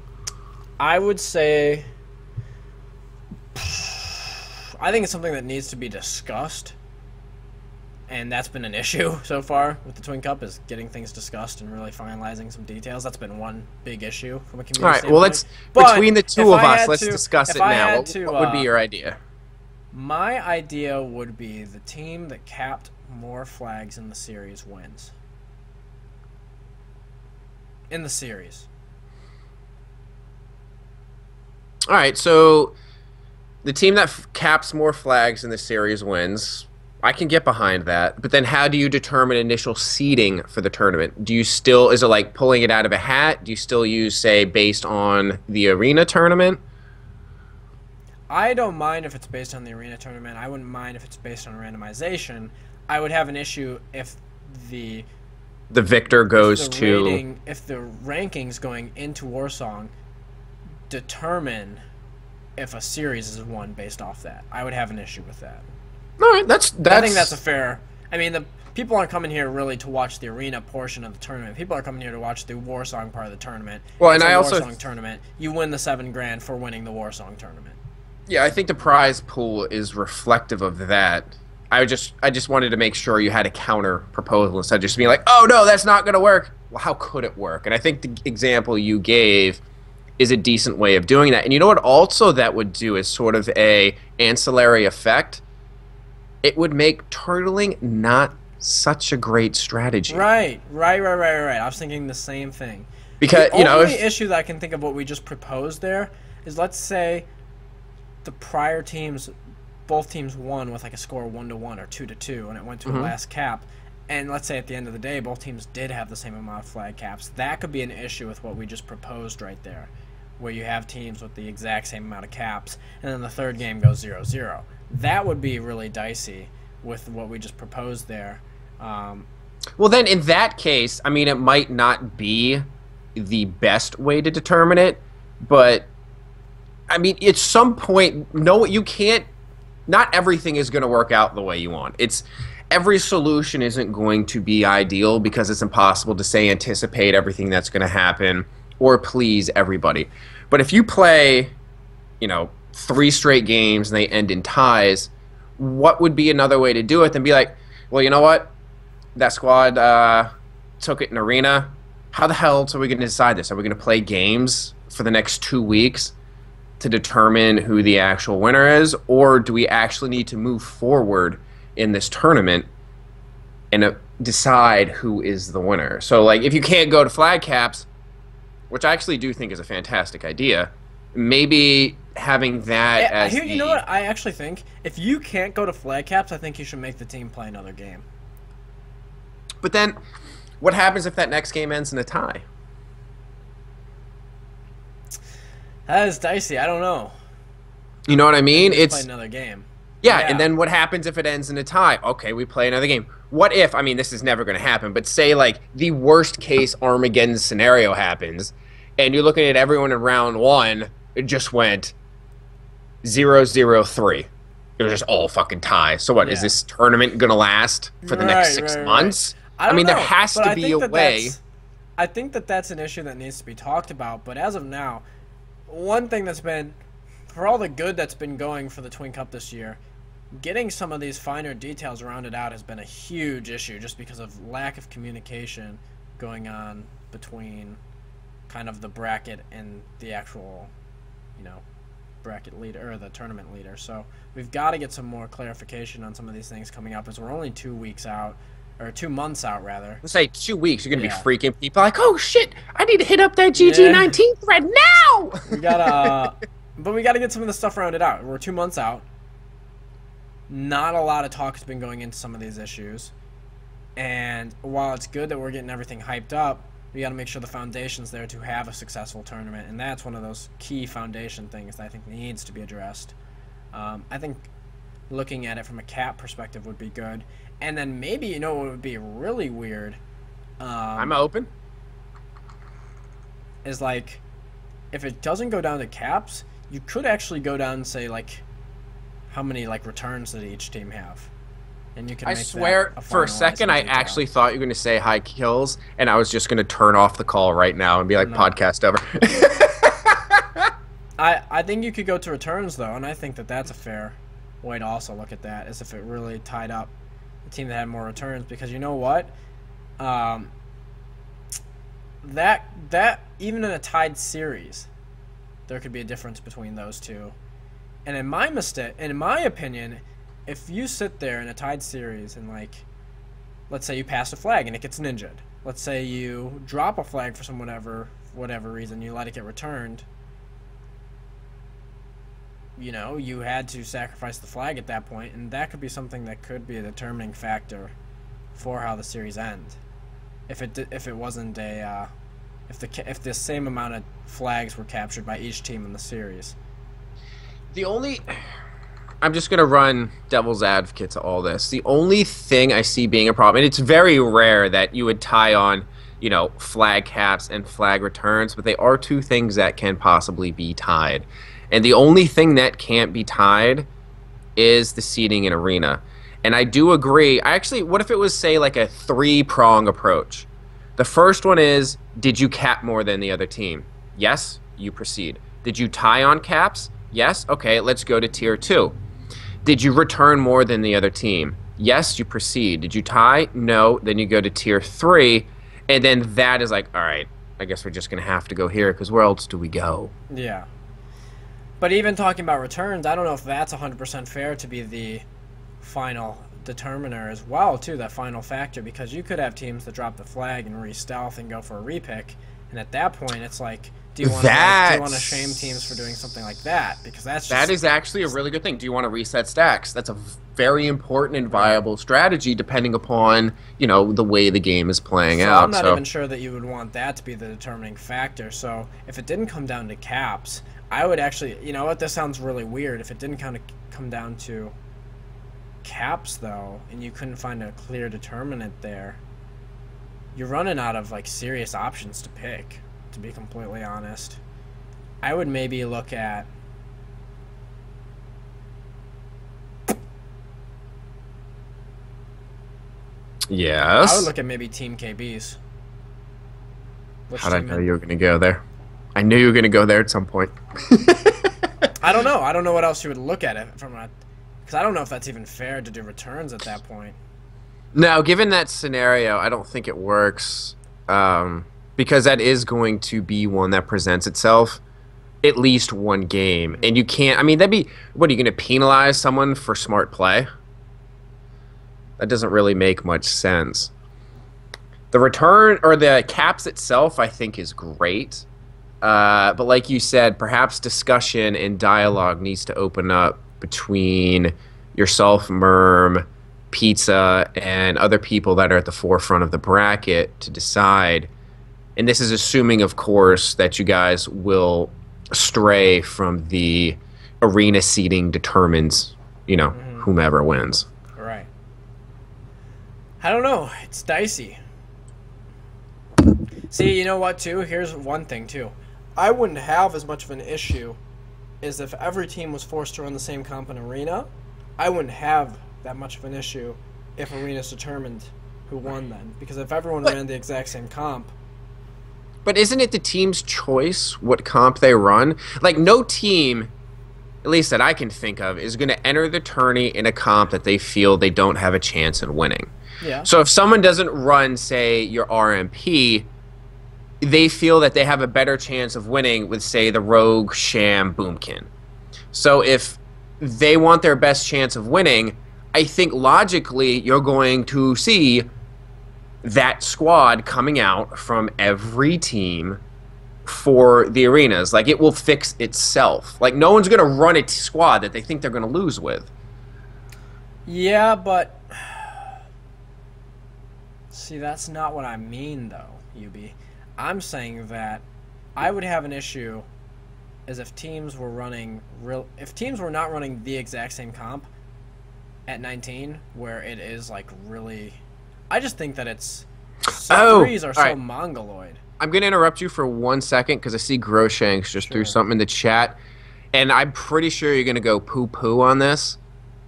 I would say, I think it's something that needs to be discussed. And that's been an issue so far with the Twink Cup, is getting things discussed and really finalizing some details. That's been one big issue from a community standpoint. Well, let's, between the two of us, let's discuss it now. What would be your idea? My idea would be the team that capped more flags in the series wins. In the series. All right, so the team that caps more flags in the series wins. I can get behind that, but then how do you determine initial seeding for the tournament? Do you still, is it like pulling it out of a hat? Do you still use, say, based on the arena tournament? I don't mind if it's based on the arena tournament. I wouldn't mind if it's based on randomization. I would have an issue if the victor goes to... if the rankings going into Warsong determine if a series is won based off that. I would have an issue with that. All right, that's... I think that's a fair... I mean, the people aren't coming here really to watch the arena portion of the tournament. People are coming here to watch the Warsong part of the tournament. Well, and I also... Warsong tournament, you win the $7 grand for winning the Warsong tournament. Yeah, I think the prize pool is reflective of that. I just wanted to make sure you had a counter proposal instead of just being like, oh, no, that's not going to work. Well, how could it work? And I think the example you gave is a decent way of doing that. And you know what also that would do is sort of a ancillary effect? It would make turtling not such a great strategy. Right. I was thinking the same thing. Because, the only issue that I can think of what we just proposed there is, let's say the prior teams, both teams won with like a score of 1-1 or 2-2, and it went to a last cap. And let's say at the end of the day, both teams did have the same amount of flag caps. That could be an issue with what we just proposed right there, where you have teams with the exact same amount of caps, and then the third game goes 0-0. That would be really dicey with what we just proposed there. Well, then in that case, I mean, it might not be the best way to determine it, but I mean, at some point, no, you can't. Not everything is going to work out the way you want. Every solution isn't going to be ideal because it's impossible to say anticipate everything that's going to happen or please everybody. But if you play, 3 straight games and they end in ties, what would be another way to do it than be like, well, you know what? That squad took it in arena. How the hell are we going to decide this? Are we going to play games for the next 2 weeks to determine who the actual winner is? Or do we actually need to move forward in this tournament and decide who is the winner? So, like, if you can't go to flag caps, which I actually do think is a fantastic idea, maybe having that as you know what I actually think? If you can't go to flag caps, I think you should make the team play another game. But then, what happens if that next game ends in a tie? That is dicey. I don't know. You know what I mean? It's play another game. Yeah, and then what happens if it ends in a tie? Okay, we play another game. What if, I mean, this is never going to happen, but say, like, the worst-case Armageddon scenario happens, and you're looking at everyone in round 1, it just went 0-0-3. It was just all fucking ties. So what, is this tournament going to last for the next 6 months? I mean, there has to be a way. I think that that's an issue that needs to be talked about, but as of now, one thing that's been, for all the good that's been going for the Twink Cup this year, getting some of these finer details rounded out has been a huge issue just because of lack of communication going on between kind of the bracket and the actual, bracket leader or the tournament leader. So we've got to get some more clarification on some of these things coming up, as we're only 2 weeks out, or 2 months out rather. Let's say 2 weeks. You're gonna be freaking people like, oh shit, I need to hit up that GG19 thread now. We gotta, but we gotta get some of the stuff rounded out. We're 2 months out. Not a lot of talk has been going into some of these issues, and while it's good that we're getting everything hyped up, We got to make sure the foundation's there to have a successful tournament, and that's one of those key foundation things that I think needs to be addressed. I think looking at it from a cap perspective would be good. And then maybe, you know what would be really weird? I'm open. Is like, if it doesn't go down to caps, you could actually go down and say, like, how many, like, returns did each team have? And you can I make swear, that for a second, I detail. actually thought you were going to say high kills, and I was just going to turn off the call right now and be like, No. podcast over. I think you could go to returns, though, and I think that that's a fair way to also look at that, is if it really tied up the team that had more returns. Because you know what? That even in a tied series, there could be a difference between those two. And in my opinion, if you sit there in a tied series and, like, let's say you pass a flag and it gets ninja'd. Let's say you drop a flag for some whatever reason, you let it get returned. You know, you had to sacrifice the flag at that point, and that could be something that could be a determining factor for how the series ends. If it wasn't a if the same amount of flags were captured by each team in the series. I'm just going to run devil's advocate to all this. The only thing I see being a problem, and it's very rare that you would tie on, you know, flag caps and flag returns, but they are two things that can possibly be tied. And the only thing that can't be tied is the seating in arena. And I do agree. What if it was, say, like a 3-prong approach? The first one is, did you cap more than the other team? Yes, you proceed. Did you tie on caps? Yes, okay, let's go to tier 2. Did you return more than the other team? Yes, you proceed. Did you tie? No, then you go to tier 3, and then that is like, all right, I guess we're just going to have to go here, because where else do we go? Yeah. But even talking about returns, I don't know if that's 100% fair to be the final determiner as well, too, that final factor, because you could have teams that drop the flag and re-stealth and go for a repick, and at that point, it's like, do you want to shame teams for doing something like that? Because that is actually a really good thing. Do you want to reset stacks? That's a very important and viable strategy, depending upon, you know, the way the game is playing out. I'm not even sure that you would want that to be the determining factor. So if it didn't come down to caps, I would actually, you know what, this sounds really weird. If it didn't kind of come down to caps, though, and you couldn't find a clear determinant there, you're running out of, like, serious options to pick, to be completely honest. I would maybe look at yes. I would look at maybe Team KBs. How did I know you were going to go there? I knew you were going to go there at some point. I don't know. I don't know what else you would look at it from a, because I don't know if that's even fair to do returns at that point. No, given that scenario, I don't think it works, because that is going to be one that presents itself at least one game. And you can't, I mean, that'd be, what, are you going to penalize someone for smart play? That doesn't really make much sense. The return, or the caps itself, I think is great. But like you said, perhaps discussion and dialogue needs to open up between yourself, Merm, Pizza, and other people that are at the forefront of the bracket to decide. And this is assuming, of course, that you guys will stray from the arena seating determines, you know, whomever wins. Right. I don't know. It's dicey. See, you know what, too? Here's one thing, too. I wouldn't have as much of an issue as if every team was forced to run the same comp in arena. I wouldn't have that much of an issue if arena's determined who won then. Because if everyone ran the exact same comp... But isn't it the team's choice what comp they run? Like, no team, at least that I can think of, is going to enter the tourney in a comp that they feel they don't have a chance in winning. Yeah. So if someone doesn't run, say, your RMP, they feel that they have a better chance of winning with, say, the Rogue, Sham, Boomkin. So if they want their best chance of winning, I think logically you're going to see that squad coming out from every team for the arenas. Like, it will fix itself. Like, no one's going to run a squad that they think they're going to lose with. Yeah, but... See, that's not what I mean, though, UB. I'm saying that I would have an issue is if teams were not running the exact same comp at 19, where it is like really, I just think that it's threes are so right. mongoloid. I'm going to interrupt you for 1 second because I see Groshanks just threw something in the chat. And I'm pretty sure you're going to go poo-poo on this.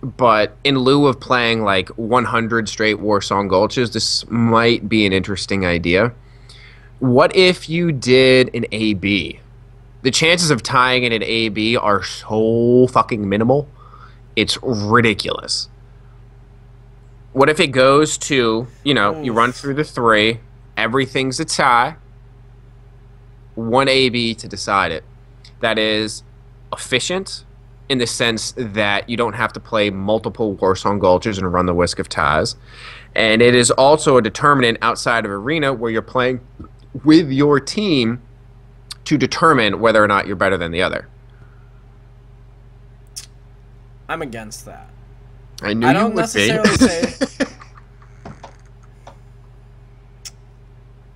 But in lieu of playing like 100 straight Warsong Gulches, this might be an interesting idea. What if you did an AB? The chances of tying in an AB are so fucking minimal. It's ridiculous. What if it goes to, you run through the 3, everything's a tie, 1 AB to decide it. That is efficient in the sense that you don't have to play multiple Warsong Gulches and run the risk of ties. And it is also a determinant outside of Arena where you're playing with your team to determine whether or not you're better than the other. I'm against that. I knew I you don't would necessarily be. say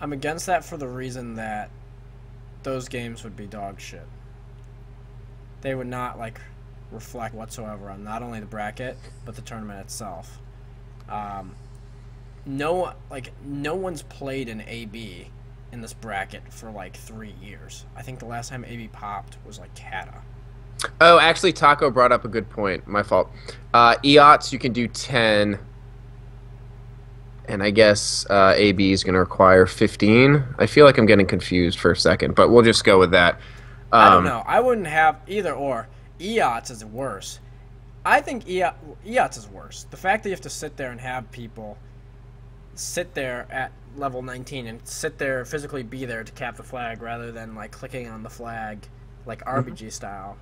I'm against that for the reason that those games would be dog shit. They would not reflect whatsoever on not only the bracket but the tournament itself. No one's played an AB in this bracket for 3 years. I think the last time AB popped was Kata. Oh, actually, Taco brought up a good point. My fault. EOTS, you can do 10. And I guess AB is going to require 15. I feel like I'm getting confused for a second, but we'll just go with that. I don't know. I wouldn't have either or. EOTS is worse. I think EOTS is worse. The fact that you have to sit there and have people sit there at level 19 and sit there, physically be there to cap the flag rather than clicking on the flag RBG style.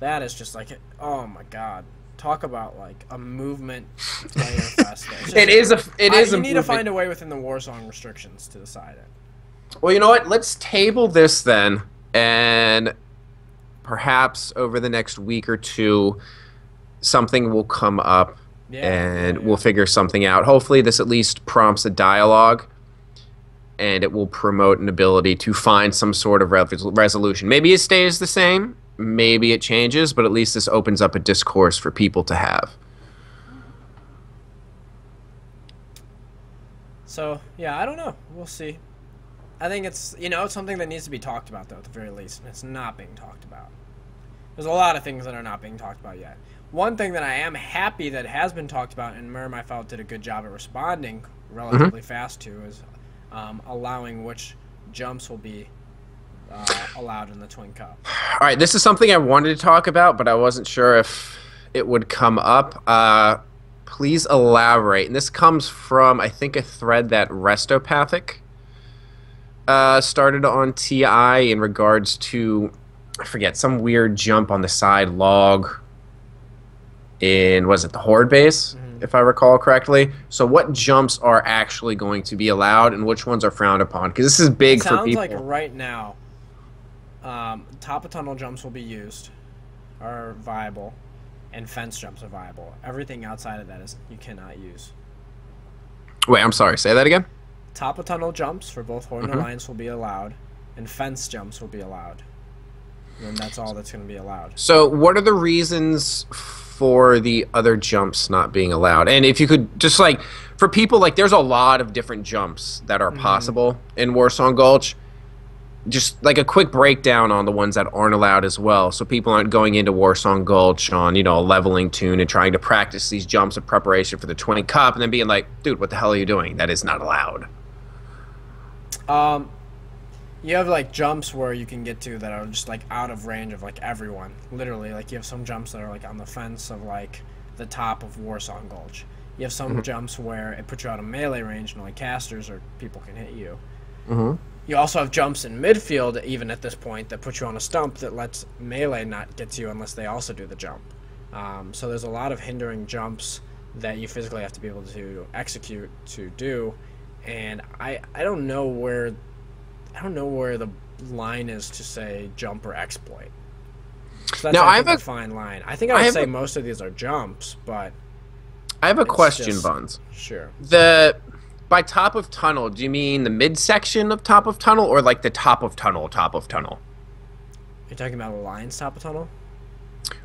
That is just oh my god. Talk about a movement player fest. It is a you need to find a way within the Warsong restrictions to decide it. Well, you know what? Let's table this then, and perhaps over the next week or two, something will come up, and we'll figure something out. Hopefully, this at least prompts a dialogue, and it will promote an ability to find some sort of resolution. Maybe it stays the same. Maybe it changes, but at least this opens up a discourse for people to have. So, yeah, I don't know. We'll see. I think it's, it's something that needs to be talked about, though, at the very least. And it's not being talked about. There's a lot of things that are not being talked about yet. One thing that I am happy that has been talked about, and Merm, I felt, did a good job at responding relatively fast to, is allowing which jumps will be allowed in the Twink Cup. All right, this is something I wanted to talk about, but I wasn't sure if it would come up. Please elaborate. And this comes from, I think, a thread that Restopathic started on TI in regards to, I forget, some weird jump on the side log in, was it the Horde base, if I recall correctly? So what jumps are actually going to be allowed and which ones are frowned upon? Because this is big for people. Sounds like right now, top of tunnel jumps will be used, are viable, and fence jumps are viable. Everything outside of that is you cannot use. Wait, I'm sorry. Say that again? Top of tunnel jumps for both Horde and Alliance will be allowed, and fence jumps will be allowed. And that's all that's going to be allowed. So what are the reasons for the other jumps not being allowed? And if you could just for people, there's a lot of different jumps that are possible in Warsong Gulch. Just a quick breakdown on the ones that aren't allowed as well, so people aren't going into Warsong Gulch on a leveling tune and trying to practice these jumps in preparation for the Twink Cup and then being like, dude, what the hell are you doing? That is not allowed. You have jumps where you can get to that are just out of range of everyone. Literally, you have some jumps that are on the fence of the top of Warsong Gulch. You have some jumps where it puts you out of melee range and only casters or people can hit you. You also have jumps in midfield, even at this point, that put you on a stump that lets melee not get to you unless they also do the jump. So there's a lot of hindering jumps that you physically have to be able to execute to do, and I don't know where the line is to say jump or exploit. So that's a fine line. I think I would say most of these are jumps, but I have a question, Buns. Sure. By top of tunnel, do you mean the midsection of top of tunnel or like the top of tunnel, top of tunnel? You're talking about Alliance top of tunnel?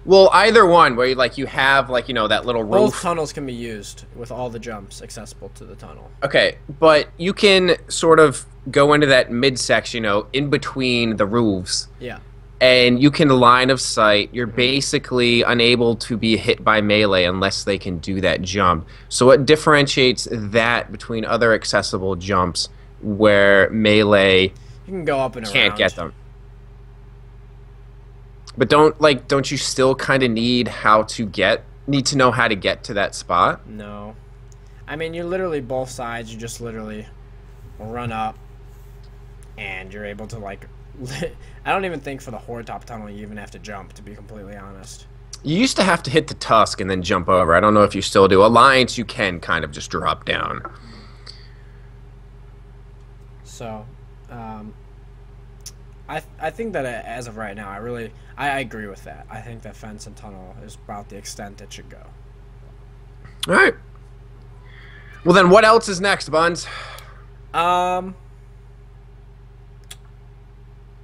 Well, either one, where you have like that little roof. Both tunnels can be used with all the jumps accessible to the tunnel. Okay, but you can sort of go into that midsection, in between the roofs. Yeah. And you can line of sight. You're basically unable to be hit by melee unless they can do that jump. So what differentiates that between other accessible jumps where melee You can go up and can't around. get them? But don't you still kind of need to know how to get to that spot? No. I mean, you're literally both sides. You just literally run up, and you're able to, like... I don't even think for the Horde top tunnel you even have to jump, to be completely honest. You used to have to hit the tusk and then jump over. I don't know if you still do. Alliance, you can kind of just drop down. So, I think that as of right now, I agree with that. I think that fence and tunnel is about the extent it should go. All right. Well, then what else is next, Buns?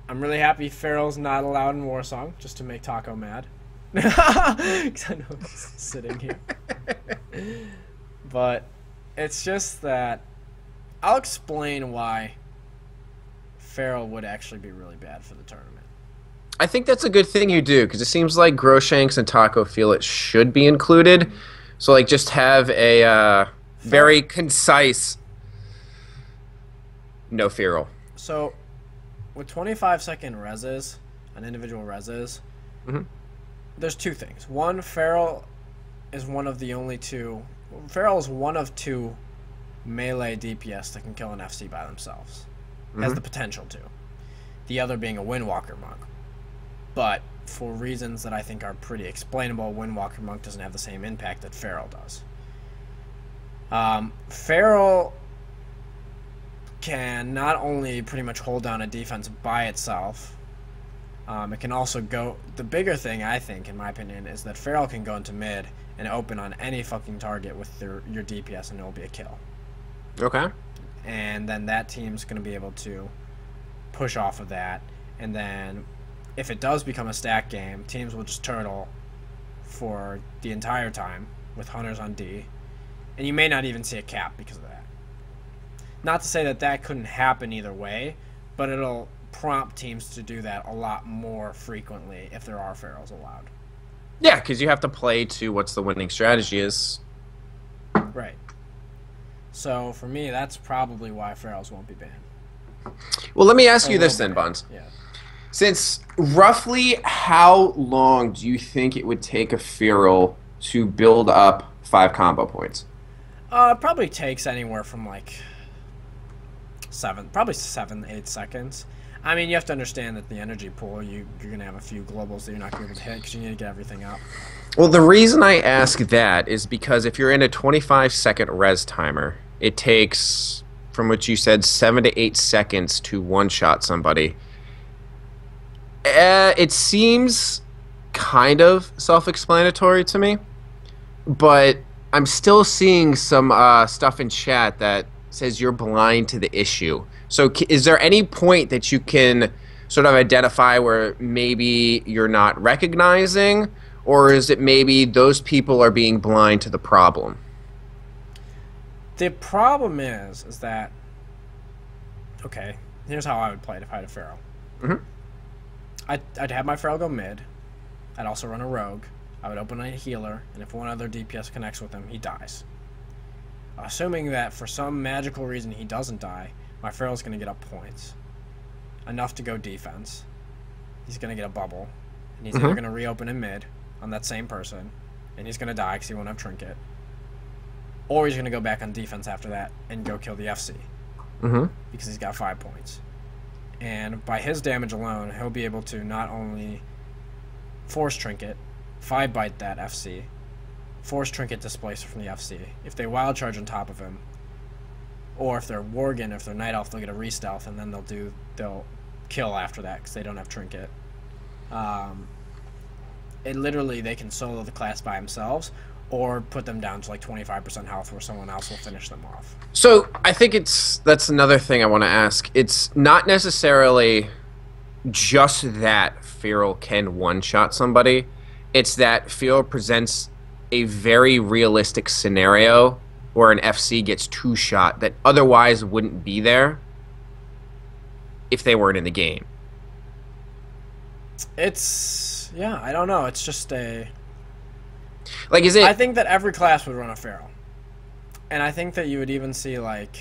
I'm really happy Farrell's not allowed in Warsong, just to make Taco mad. Because I know he's sitting here. But it's just that I'll explain why Farrell would actually be really bad for the tournament. I think that's a good thing you do, because it seems like Groshanks and Taco feel it should be included. So, just have a very concise no Farrell. So, with 25-second reses, on individual reses, there's two things. One, Farrell is one of two melee DPS that can kill an FC by themselves. Has the potential to. The other being a Windwalker Monk. But for reasons that I think are pretty explainable, Windwalker Monk doesn't have the same impact that Farrell does. Farrell can not only pretty much hold down a defense by itself, it can also go... The bigger thing, I think, in my opinion, is that Farrell can go into mid and open on any fucking target with your DPS and it will be a kill. Okay. And then that team's going to be able to push off of that. And then if it does become a stack game, teams will just turtle for the entire time with hunters on D. And you may not even see a cap because of that. Not to say that that couldn't happen either way, but it'll prompt teams to do that a lot more frequently if there are Pharaohs allowed. Yeah, because you have to play to what's the winning strategy is. Right. So for me, that's probably why Pharaohs won't be banned. Well, let me ask you this then, Buns. Yeah. Since roughly how long do you think it would take a Feral to build up 5 combo points? It probably takes anywhere from like 7-8 seconds. I mean, you have to understand that the energy pool, you're going to have a few globals that you're not going to be able to hit because you need to get everything up. Well, the reason I ask that is because if you're in a 25-second res timer, it takes, from what you said, 7 to 8 seconds to one-shot somebody. It seems kind of self-explanatory to me, but I'm still seeing some stuff in chat that says you're blind to the issue. So is there any point that you can sort of identify where maybe you're not recognizing, or is it maybe those people are being blind to the problem? The problem is that, okay, here's how I would play it if I had a Pharaoh. Mm-hmm. I'd have my Pharaoh go mid. I'd also run a rogue. I would open a healer, and if one other DPS connects with him, he dies. Assuming that for some magical reason he doesn't die, my Pharaoh's going to get up points. Enough to go defense. He's going to get a bubble. And he's either going to reopen in mid on that same person, and he's going to die because he won't have Trinket. Or he's going to go back on defense after that and go kill the FC. Because he's got 5 points. And by his damage alone, he'll be able to not only force Trinket, 5-bite that FC, force Trinket displacer from the FC. If they wild charge on top of him, or if they're Worgen, if they're Night Elf, they'll get a re-stealth, and then they'll kill after that because they don't have Trinket. It literally, they can solo the class by themselves, or put them down to like 25% health where someone else will finish them off. So I think that's another thing I want to ask. It's not necessarily just that Feral can one-shot somebody. It's that Feral presents a very realistic scenario where an FC gets two-shot that otherwise wouldn't be there if they weren't in the game. Yeah, I don't know. It's just Like, is it... I think that every class would run a Feral. And I think that you would even see, like...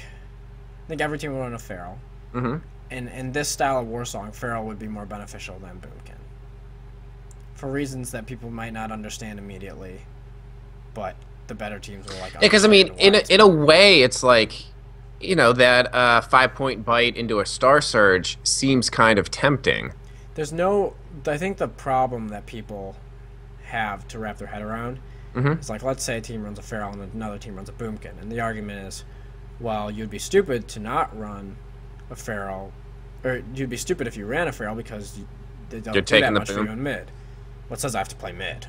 I think every team would run a Feral. Mm-hmm. And in this style of Warsong, Feral would be more beneficial than Boomkin. For reasons that people might not understand immediately. But the better teams will, like... Yeah, because, I mean, in a way, it's like... You know, that 5-point bite into a Star Surge seems kind of tempting. There's no... I think the problem that people have to wrap their head around is like, let's say a team runs a Feral and another team runs a Boomkin. And the argument is, well, you'd be stupid to not run a Feral. Or you'd be stupid if you ran a Feral because they don't do that much for you in mid. What says I have to play mid?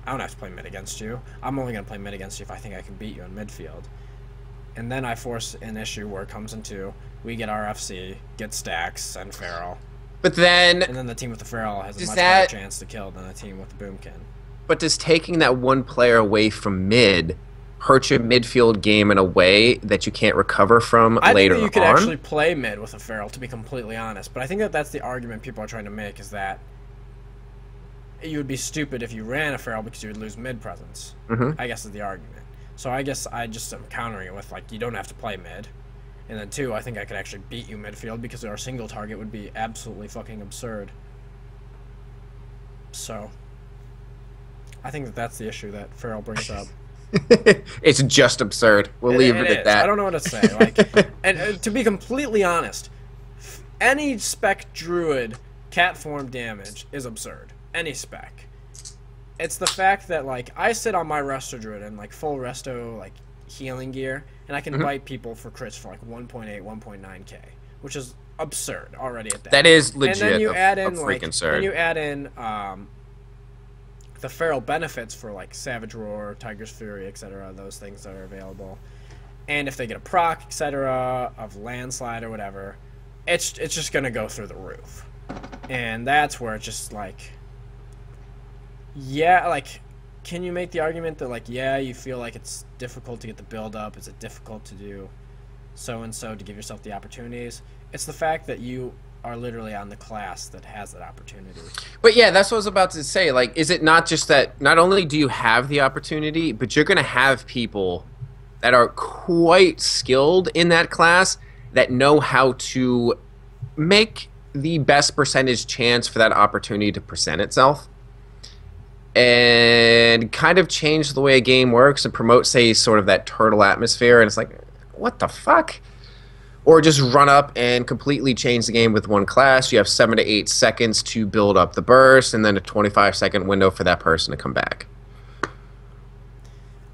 I don't have to play mid against you. I'm only going to play mid against you if I think I can beat you in midfield. And then I force an issue where it comes into, we get RFC, get stacks, and Feral. But then... And then the team with the Feral has a much better chance to kill than the team with the Boomkin. But does taking that one player away from mid hurt your midfield game in a way that you can't recover from later on? I think that you could actually play mid with a Feral, to be completely honest. But I think that that's the argument people are trying to make, is that you would be stupid if you ran a Feral because you would lose mid presence. I guess is the argument. So I guess I just am countering it with, like, you don't have to play mid. And then, two, I think I could actually beat you midfield because our single target would be absolutely fucking absurd. So, I think that that's the issue that Feral brings up. It's just absurd. We'll leave it at that. I don't know what to say. Like, and to be completely honest, any spec druid cat form damage is absurd. Any spec. It's the fact that, like, I sit on my Resto Druid in, like, full Resto, like, healing gear, and I can bite people for crits for, like, 1.8, 1.9k, which is absurd already at that. That is legit. And then you add in, like, then you add in the Feral benefits for, like, Savage Roar, Tiger's Fury, etc., those things that are available. And if they get a proc, etc., of Landslide or whatever, it's just going to go through the roof. And that's where it's just, like... Yeah, like, can you make the argument that, like, yeah, you feel like it's difficult to get the build up, is it difficult to do so-and-so to give yourself the opportunities? It's the fact that you are literally on the class that has that opportunity. But yeah, that's what I was about to say. Like, is it not just that not only do you have the opportunity, but you're going to have people that are quite skilled in that class that know how to make the best percentage chance for that opportunity to present itself? And kind of change the way a game works and promote, say, sort of that turtle atmosphere. And it's like, what the fuck? Or just run up and completely change the game with one class. You have 7 to 8 seconds to build up the burst, and then a 25-second window for that person to come back.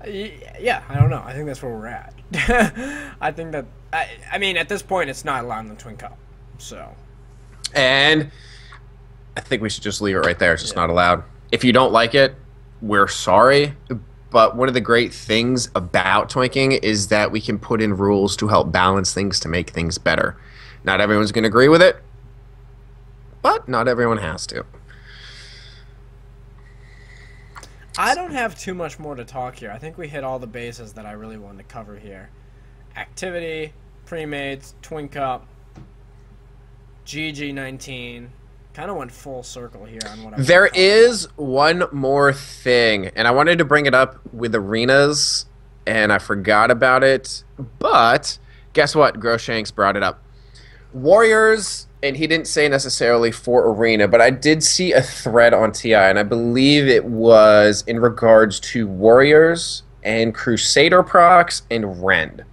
Yeah, I don't know. I think that's where we're at. I think that... I mean, at this point, it's not allowed in the Twink Cup. So... And I think we should just leave it right there. It's just not allowed. If you don't like it, we're sorry, but one of the great things about twinking is that we can put in rules to help balance things to make things better. Not everyone's going to agree with it, but not everyone has to. I don't have too much more to talk here. I think we hit all the bases that I really wanted to cover here. Activity, pre-mates, Twink Cup, GG19. Kind of went full circle here on what I There is one more thing, and I wanted to bring it up with arenas, and I forgot about it. But guess what? Groshanks brought it up. Warriors, and he didn't say necessarily for arena, but I did see a thread on TI, and I believe it was in regards to Warriors and Crusader procs and Rend.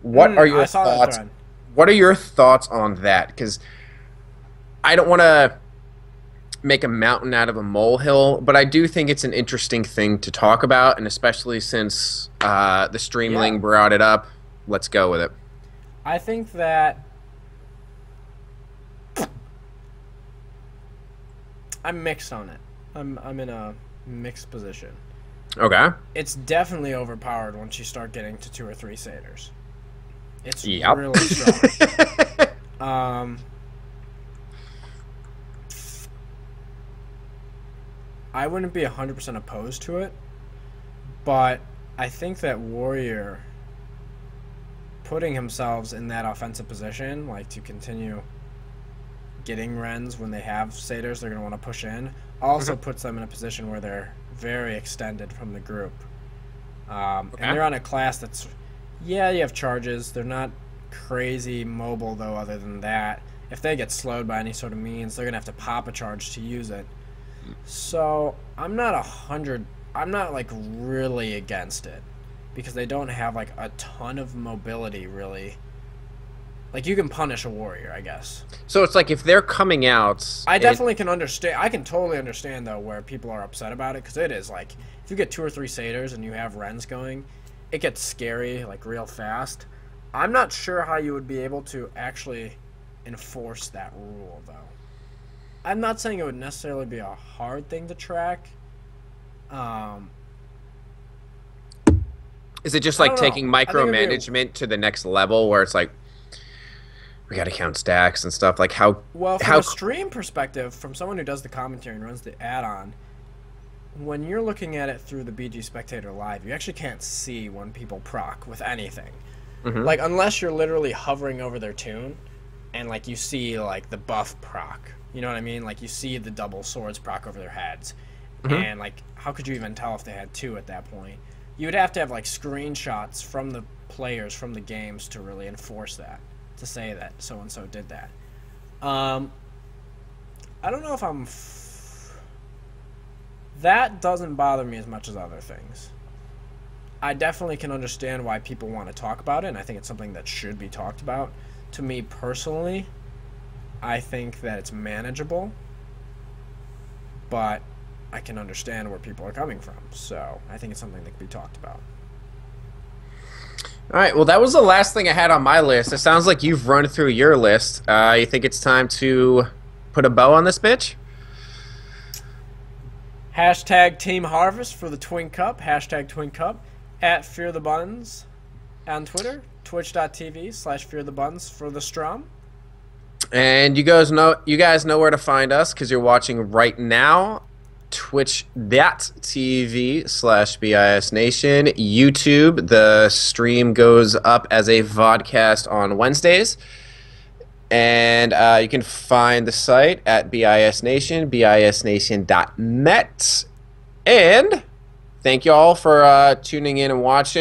What are your thoughts? What are your thoughts on that? Because I don't want to make a mountain out of a molehill, but I do think it's an interesting thing to talk about, and especially since the Streamling brought it up, let's go with it. I think that I'm mixed on it. I'm in a mixed position. Okay. It's definitely overpowered once you start getting to 2 or 3 satyrs. It's Yep. really strong. I wouldn't be 100% opposed to it, but I think that Warrior putting themselves in that offensive position, like to continue getting Rens when they have satyrs they're going to want to push in, also puts them in a position where they're very extended from the group. And they're on a class that's, yeah, you have charges. They're not crazy mobile, though, other than that. If they get slowed by any sort of means, they're going to have to pop a charge to use it. So I'm not like really against it, because they don't have like a ton of mobility, really. Like, you can punish a warrior, I guess. So it's like if they're coming out... I definitely can understand. I can totally understand, though, where people are upset about it, because it is, like, if you get 2 or 3 satyrs and you have Rens going, it gets scary, like, real fast. I'm not sure how you would be able to actually enforce that rule, though. I'm not saying it would necessarily be a hard thing to track. Is it just like taking micromanagement to the next level, where it's like, we got to count stacks and stuff? Like, how... Well, from a stream perspective, from someone who does the commentary and runs the add-on, when you're looking at it through the BG Spectator Live, you actually can't see when people proc with anything. Like, unless you're literally hovering over their tune, and, like, you see, like, the buff proc. You know what I mean? Like, you see the double swords proc over their heads. And, like, how could you even tell if they had 2 at that point? You would have to have, like, screenshots from the players, from the games, to really enforce that, to say that so-and-so did that. I don't know if I'm... That doesn't bother me as much as other things. I definitely can understand why people want to talk about it, and I think it's something that should be talked about. To me, personally, I think that it's manageable, but I can understand where people are coming from. So I think it's something that can be talked about. All right, well, that was the last thing I had on my list. It sounds like you've run through your list. You think it's time to put a bow on this bitch? Hashtag Team Harvest for the Twink Cup. Hashtag Twink Cup. At Fear the Buns on Twitter. Twitch.tv/FearTheBuns for the Strum. And you guys know where to find us, because you're watching right now. Twitch.tv/bisnation. YouTube, the stream goes up as a vodcast on Wednesdays. And you can find the site at bisnation, bisnation.net. And thank you all for tuning in and watching.